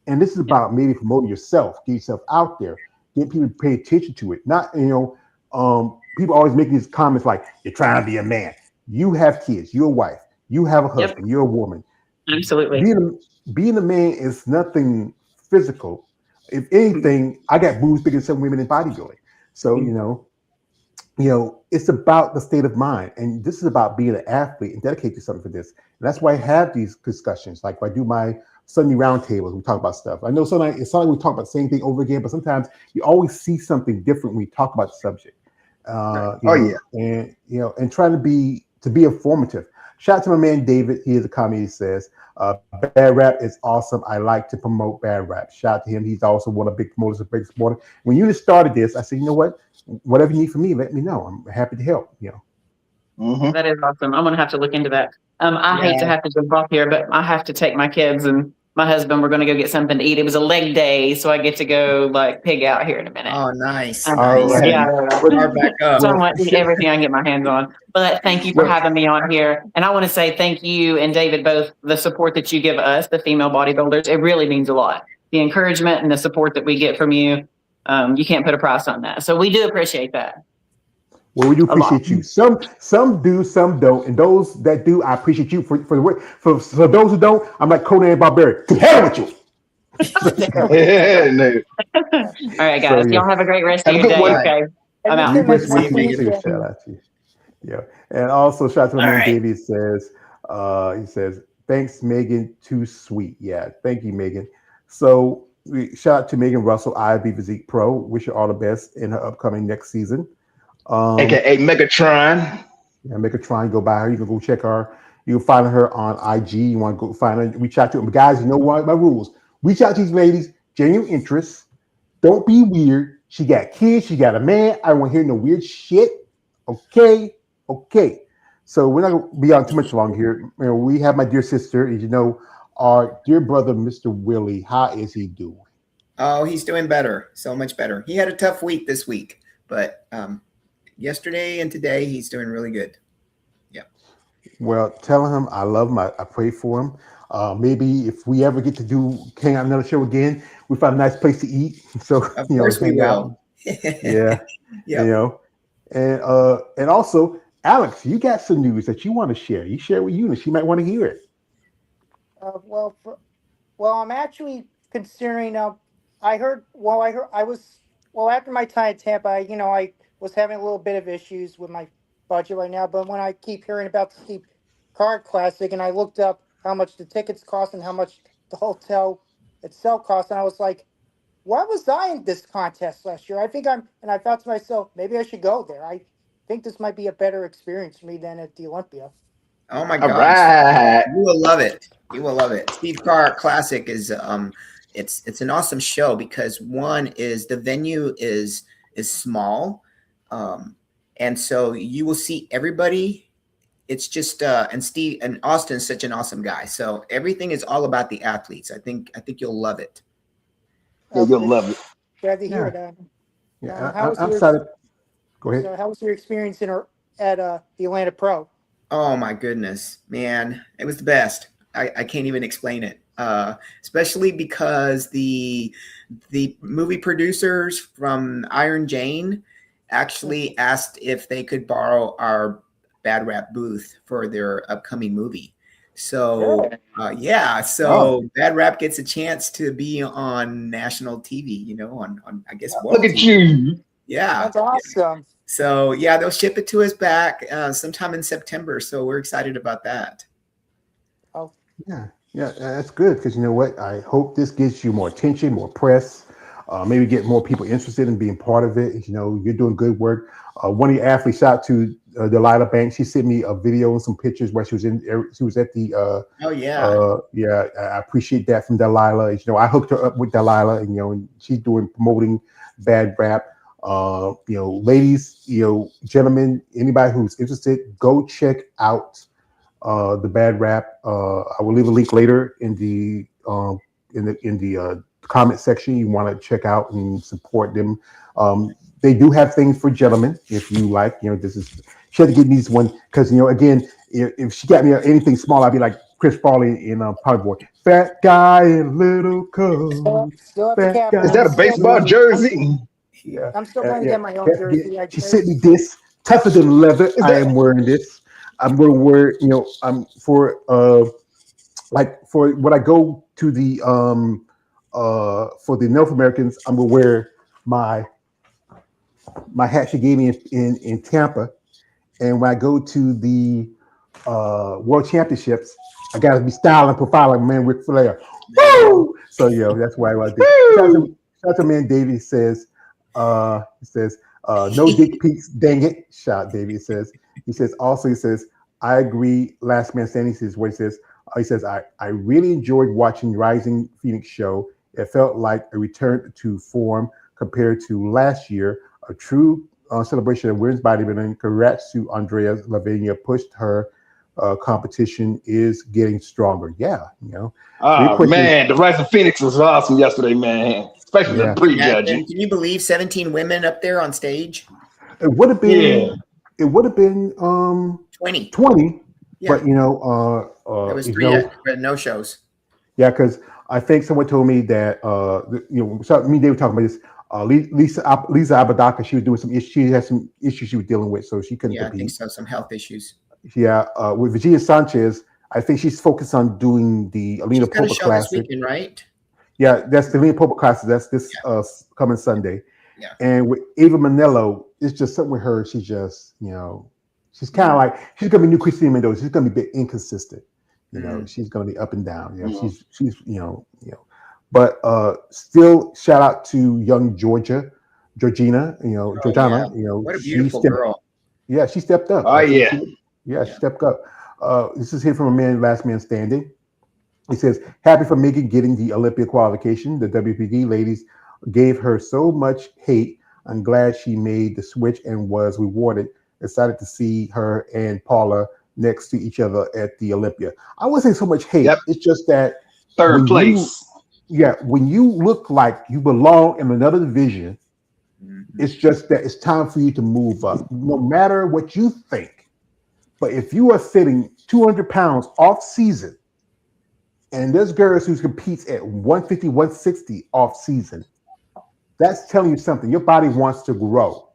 B: And this is about maybe promoting yourself, get yourself out there, get people to pay attention to it. Not, people always make these comments like, you're trying to be a man. You have kids, you're a wife, you have a husband, you're a woman.
G: Absolutely.
B: Being a man is nothing physical. If anything, I got boobs bigger than some women in bodybuilding. So, it's about the state of mind. And this is about being an athlete and dedicate to something for this. And that's why I have these discussions. Like when I do my Sunday roundtables, we talk about stuff. I know sometimes it's not like we talk about the same thing over again, but sometimes you always see something different when we talk about the subject. And trying to be informative. Shout out to my man David. He is a comedy. He says, Bad Rap is awesome. I like to promote Bad Rap. Shout out to him. He's also one of the big promoters of Big Supporter. When you just started this, I said, you know what? Whatever you need from me, let me know. I'm happy to help.
G: That is awesome. I'm gonna have to look into that. I hate to have to jump off here, but I have to take my kids and my husband. We're gonna go get something to eat. It was a leg day, so I get to go pig out here in a minute.
J: Oh, nice.
G: Yeah.
J: Back up.
G: So I want to eat everything I can get my hands on. But thank you for having me on here. And I want to say thank you and David both, the support that you give us, the female bodybuilders. It really means a lot. The encouragement and the support that we get from you, you can't put a price on that. So we do appreciate that.
B: Well, we do
G: A lot.
B: appreciate you. Some do, some don't, and those that do, I appreciate you for the work. For those who don't, I'm like Conan Barbarian. To hell with you.
K: Yeah, no.
G: All right,
B: So
G: guys.
B: yeah,
G: Y'all have a great rest of
K: Have a
G: your
K: good
G: day.
K: one.
G: Okay. I'm
C: And
G: out.
B: you
C: listen,
B: rest
C: my
B: one thing too.
C: friends,
B: Shout out to you. Yeah, and also shout out to my
J: All
B: man
J: right.
B: Davey. Says, he says, thanks Megan, too sweet. Yeah, thank you Megan. So shout out to Megan Russell, IB Physique Pro. Wish her all the best in her upcoming next season.
K: AKA Megatron.
B: Yeah, make a try and go by her. You can go check her. You can find her on IG. You want to go find her, reach out to them. But guys, you know what? My rules. Reach out to these ladies, genuine interest. Don't be weird. She got kids, she got a man. I don't want to hear no weird shit. Okay. So we're not gonna be on too much long here. You know, we have my dear sister, as you know, our dear brother, Mr. Willie. How is he doing?
J: Oh, he's doing better. So much better. He had a tough week this week, but yesterday and today he's doing really good. Yeah.
B: Well, tell him I love him. I pray for him. Maybe if we ever get to hang out another show again, we find a nice place to eat. So
J: Of course we
B: hang out.
J: will.
B: Yeah.
J: Yeah.
B: And also, Alex, you got some news that you want to share. You share with Eunice. She might want to hear it.
C: well, I'm actually considering. After my time at Tampa, I was having a little bit of issues with my budget right now. But when I keep hearing about the Steve Card Classic, and I looked up how much the tickets cost and how much the hotel itself cost, and I was like, why was I in this contest last year? And I thought to myself, maybe I should go there. I think this might be a better experience for me than at the Olympia.
J: Oh my
K: All
J: gosh.
K: right.
J: You will love it. You will love it. Steve Carr Classic is it's an awesome show because one is the venue is small. And so you will see everybody. It's just and Austin's such an awesome guy. So everything is all about the athletes. I think you'll love it.
K: Yeah, you'll love it.
C: Glad to hear that.
B: Yeah,
C: How was
B: I'm
C: your-
B: excited. Go ahead.
C: So how was your experience at the Atlanta Pro?
J: Oh my goodness, man. It was the best. I can't even explain it. Especially because the movie producers from Iron Jane actually asked if they could borrow our Bad Rap booth for their upcoming movie. So Bad Rap gets a chance to be on national TV, on I guess.
K: Look at you.
J: Yeah.
C: That's awesome.
J: So yeah, they'll ship it to us back sometime in September. So we're excited about that.
C: Oh.
B: Yeah, that's good because you know what? I hope this gets you more attention, more press, maybe get more people interested in being part of it. You're doing good work. One of your athletes, shout out to Delilah Banks. She sent me a video and some pictures where she was at the. I appreciate that from Delilah. I hooked her up with Delilah, and she's promoting Bad Rap. Ladies, gentlemen, anybody who's interested, go check out the Bad Rap. I will leave a link later in the comment section. You want to check out and support them. They do have things for gentlemen if you like. She had to give me this one because again, if she got me anything small, I'd be like Chris Farley in Powder Boy. Fat guy in little coat.
C: Still have the cap
K: Is that a baseball jersey?
B: Yeah.
C: I'm still trying to get my own jersey.
B: She sent me this, tougher than leather. I am wearing this. I'm going to wear, for when I go to the for the North Americans, I'm going to wear my hat she gave me in Tampa, and when I go to the World Championships, I got to be styling and profiling man Ric Flair. Woo! So that's why I do. Shout out to man Davey says. He says, no dick pics, dang it. Shout Davey says. He says, I agree. Last Man Standing says what he says, I really enjoyed watching Rising Phoenix show. It felt like a return to form compared to last year, a true celebration of women's bodybuilding. Congrats to Andrea Lavenia, pushed her competition is getting stronger. Yeah,
K: Oh man, the Rising Phoenix was awesome yesterday, man. Especially the pre-judging.
J: Can you believe 17 women up there on stage?
B: It would have been. It would have been
J: 20.
B: 20.
J: Yeah.
B: But
J: there was 3 no shows.
B: Yeah, because I think someone told me that so me and Dave were talking about this. Lisa Abadaka, she was doing some issues. She had some issues she was dealing with, so she couldn't
J: Yeah, I think
B: compete.
J: so. Some health issues.
B: Yeah, with Virginia Sanchez, I think she's focused on doing the Alina
J: She's got a
B: Popa
J: show this
B: Classic.
J: weekend, right?
B: Yeah, that's the Alina Popa Classic. That's this coming Sunday.
J: Yeah.
B: And with Ava Manello, it's just something with her. She's just, she's kind of like, she's gonna be new Christina Mendoza. She's gonna be a bit inconsistent. She's gonna be up and down. She's But still, shout out to young Georgina. Georgiana.
J: What a beautiful girl.
B: Yeah, she stepped up.
K: Oh yeah.
B: She stepped up. This is here from a man, last man standing. He says, happy for Megan getting the Olympia qualification. The WPD ladies gave her so much hate. I'm glad she made the switch and was rewarded. Excited to see her and Paula next to each other at the Olympia. I wouldn't say so much hate.
K: Yep.
B: It's just that
K: third place.
B: When you look like you belong in another division, it's just that it's time for you to move up, no matter what you think. But if you are sitting 200 pounds off season, and there's girls who competes at 150, 160 off season, that's telling you something. Your body wants to grow.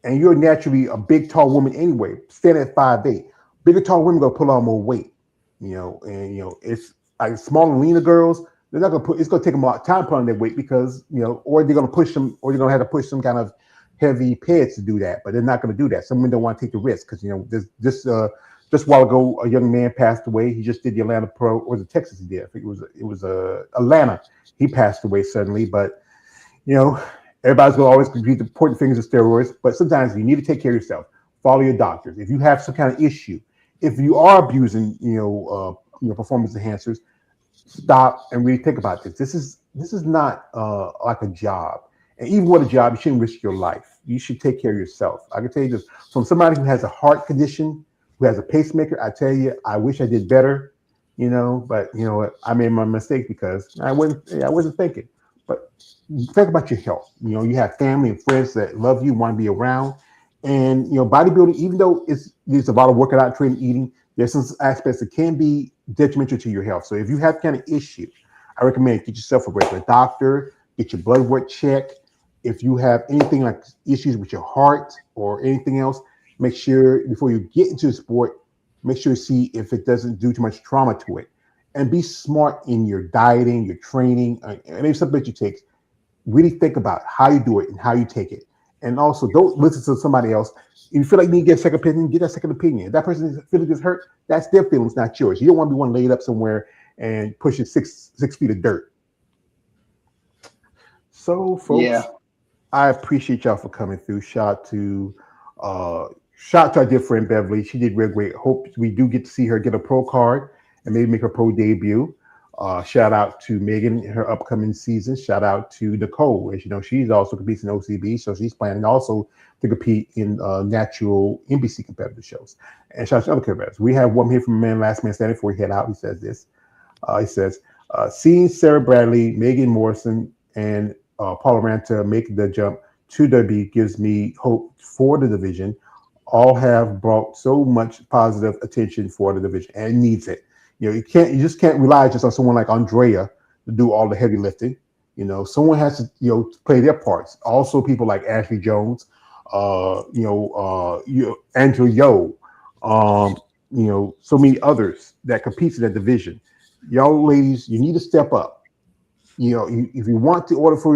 B: And you're naturally a big, tall woman anyway, standing at 5'8". Bigger, tall women gonna put on more weight. It's like smaller, leaner girls, they're not gonna it's gonna take them a lot of time to put on their weight because, or they're gonna push them, or they're gonna have to push some kind of heavy pads to do that, but they're not gonna do that. Some women don't want to take the risk because just a while ago, a young man passed away. He just did the Atlanta Pro, or the Texas he did. I think it was Atlanta. He passed away suddenly, but everybody's gonna always be pointing fingers at steroids. But sometimes you need to take care of yourself. Follow your doctors. If you have some kind of issue, if you are abusing, performance enhancers, stop and really think about this. This is not like a job. And even with a job, you shouldn't risk your life. You should take care of yourself. I can tell you this from somebody who has a heart condition, who has a pacemaker. I tell you, I wish I did better, but you know what? I made my mistake because I wasn't thinking. But think about your health. You have family and friends that love you, want to be around. And bodybuilding, even though there's a lot of working out, training, eating, there's some aspects that can be detrimental to your health. So if you have kind of issue, I recommend get yourself a regular doctor, get your blood work checked. If you have anything like issues with your heart or anything else, make sure before you get into the sport, make sure you see if it doesn't do too much trauma to it. And be smart in your dieting, your training, and maybe something that you take. Really think about how you do it and how you take it. And also, don't listen to somebody else. If you feel like you need to get a second opinion, get that second opinion. If that person feeling is hurt, that's their feelings, not yours. You don't want to be one laid up somewhere and pushing 6 feet of dirt. So, folks, I appreciate y'all for coming through. Shout out to our dear friend Beverly. She did real great. Hope we do get to see her get a pro card and maybe make her pro debut. Shout out to Megan in her upcoming season. Shout out to Nicole. As you know, she's also competes in OCB, so she's planning also to compete in natural NBC competitive shows. And shout out to other competitors. We have one here from a man, last man standing before he head out. He says this. He says, seeing Sarah Bradley, Megan Morrison, and Paula Ranta make the jump to WWE gives me hope for the division. All have brought so much positive attention for the division and needs it. You just can't rely just on someone like Andrea to do all the heavy lifting. Someone has to, play their parts. Also, people like Ashley Jones, Angela Yo, so many others that compete in that division. Y'all ladies, you need to step up. If you want the order for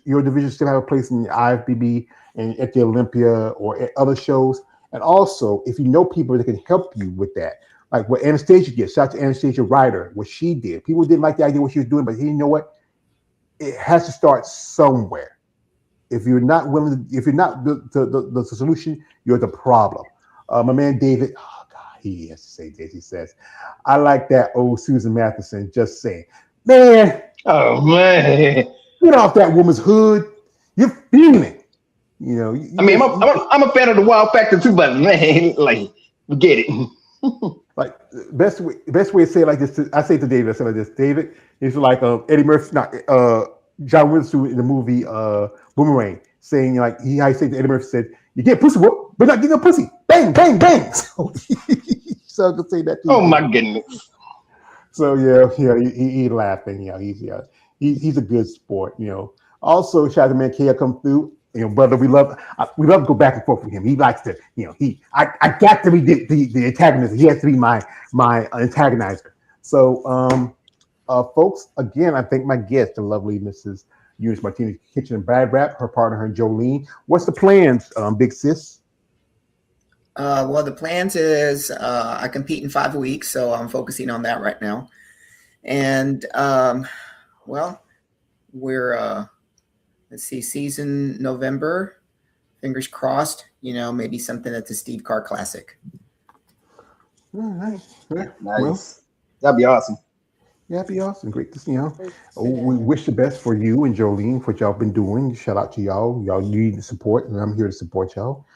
B: your division to have a place in the IFBB and at the Olympia or at other shows, and also if you know people that can help you with that. Like what Anastasia did. Shout out to Anastasia Ryder, what she did. People didn't like the idea of what she was doing, but you know what? It has to start somewhere. If you're not willing, if you're not the solution, you're the problem. My man David, oh God, he has to say this. He says, I like that old Susan Matheson just saying, man.
K: Oh man.
B: Get off that woman's hood. You're feeling it.
K: I'm a fan of the Wild Factor too, but man, like, get it.
B: Like best way to say it like this. I say to David, I say like this. David is like Eddie Murphy, John Witherspoon in the movie Boomerang, saying like I say to Eddie Murphy said, "You get pussy whoop, but not get no pussy." Bang, bang, bang. So I could say that.
K: Oh my goodness.
B: So yeah, he laughing. He's a good sport. Also, shout out to man Kale come through. Brother, we love to go back and forth with him. He likes to, I got to be the antagonist. He has to be my antagonizer. So, folks, again, I thank my guest, the lovely Mrs. Eunice Martinez Kitchen and Bad Rap, her partner, her Jolene. What's the plans, big sis?
J: Well, the plans is I compete in 5 weeks, so I'm focusing on that right now. And well, we're let's see, season November. Fingers crossed. Maybe something at the Steve Carr Classic.
B: All right.
K: Nice. Well, that'd be awesome.
B: Yeah, that'd be awesome. Great to see we wish the best for you and Jolene for what y'all been doing. Shout out to y'all. Y'all need the support, and I'm here to support y'all.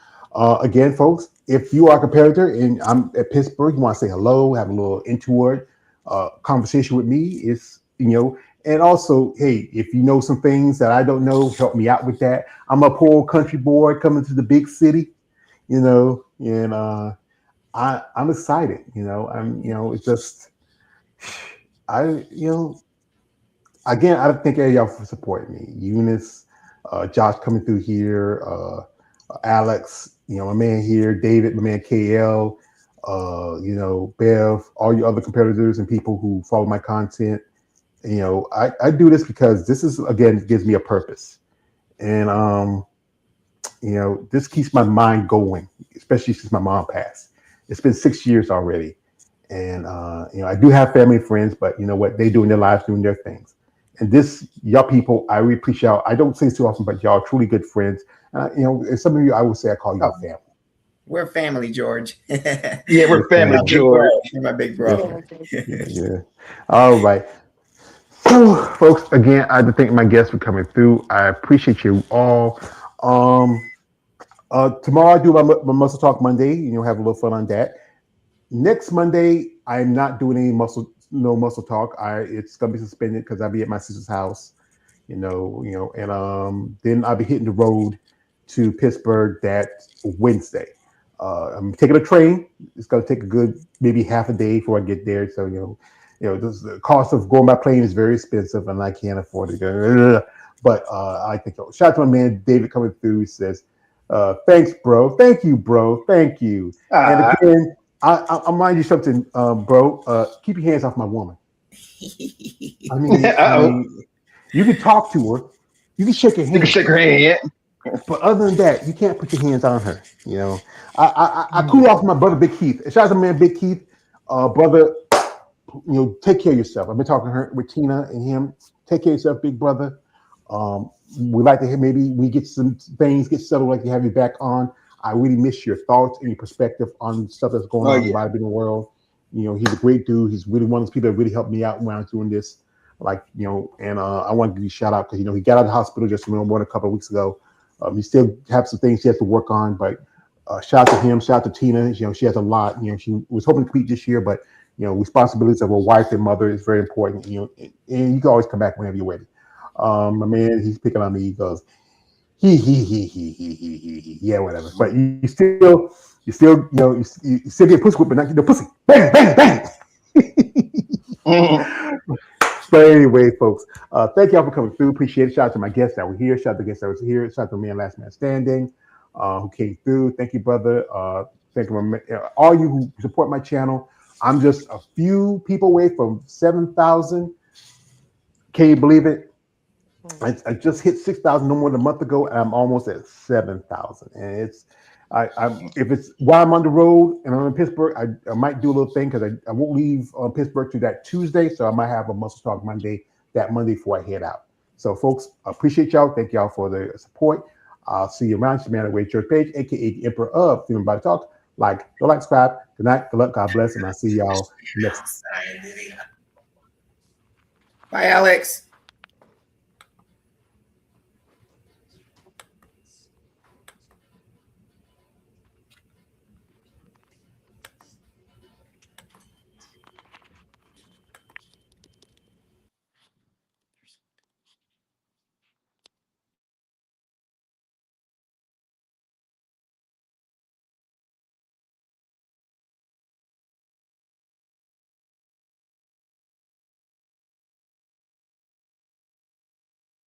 B: Again, folks, if you are a competitor and I'm at Pittsburgh, you want to say hello, have a little intoward conversation with me. It's and also, hey, if you know some things that I don't know, help me out with that. I'm a poor country boy coming to the big city, and I'm excited. It's just. Again, I thank y'all for supporting me. Eunice, Josh coming through here, Alex, my man here, David, my man KL, Bev, all you other competitors and people who follow my content. I do this because this is, again, gives me a purpose. And, this keeps my mind going, especially since my mom passed. It's been 6 years already. And, I do have family and friends, but you know what? They doing their lives, doing their things. And this, y'all people, I really appreciate y'all. I don't say it too often, but y'all are truly good friends. And some of you, I would say I call y'all family.
J: We're family, George.
K: Yeah, we're family, George.
J: You're my big brother.
B: Yeah. All right. So, folks, again, I have to thank my guests for coming through. I appreciate you all. Tomorrow I do my Muscle Talk Monday. Have a little fun on that. Next Monday, I'm not doing any muscle talk. It's gonna be suspended because I'll be at my sister's house, and then I'll be hitting the road to Pittsburgh that Wednesday. I'm taking a train. It's gonna take a good maybe half a day before I get there. So the cost of going by plane is very expensive, and I can't afford it. But I think shout out to my man David coming through. He says, "Thanks, bro. Thank you, bro. Thank you." And again. I'll mind you something, bro. Keep your hands off my woman. I mean, you can talk to her. You can shake her hand.
K: You can shake her hand.
B: But other than that, you can't put your hands on her. I cool off my brother, Big Keith. Shout out to man, Big Keith. Brother, take care of yourself. I've been talking with Tina and him. Take care of yourself, big brother. We'd like to hear maybe we get some things get settled, like to have you back on. I really miss your thoughts and your perspective on stuff that's going on in the bodybuilding world. He's a great dude. He's really one of those people that really helped me out when I was doing this. And I want to give you a shout out because, he got out of the hospital just a couple of weeks ago. He still have some things he has to work on, but shout out to him, shout out to Tina. She has a lot. She was hoping to compete this year, but, responsibilities of a wife and mother is very important, and you can always come back whenever you're ready. My man, he's picking on me. He goes, he, yeah, whatever. But you still get pussy whipped, but not get no pussy. Bang, bang, bang. But anyway, folks, thank y'all for coming through. Appreciate it. Shout out to my guests that were here. Shout out to the guests that was here. Shout out to man, Last Man Standing, who came through. Thank you, brother. Thank you, all you who support my channel. I'm just a few people away from 7,000. Can you believe it? I just hit 6,000 no more than a month ago, and I'm almost at 7,000. And if it's while I'm on the road and I'm in Pittsburgh, I might do a little thing because I won't leave Pittsburgh to that Tuesday, so I might have a Muscle Talk Monday that Monday before I head out. So, folks, I appreciate y'all. Thank y'all for the support. I'll see you around. Man Away Church page, aka the Emperor of Female Body Talk. Don't like, subscribe. Good night. Good luck. God bless, and I'll see y'all next.
J: Bye, Alex.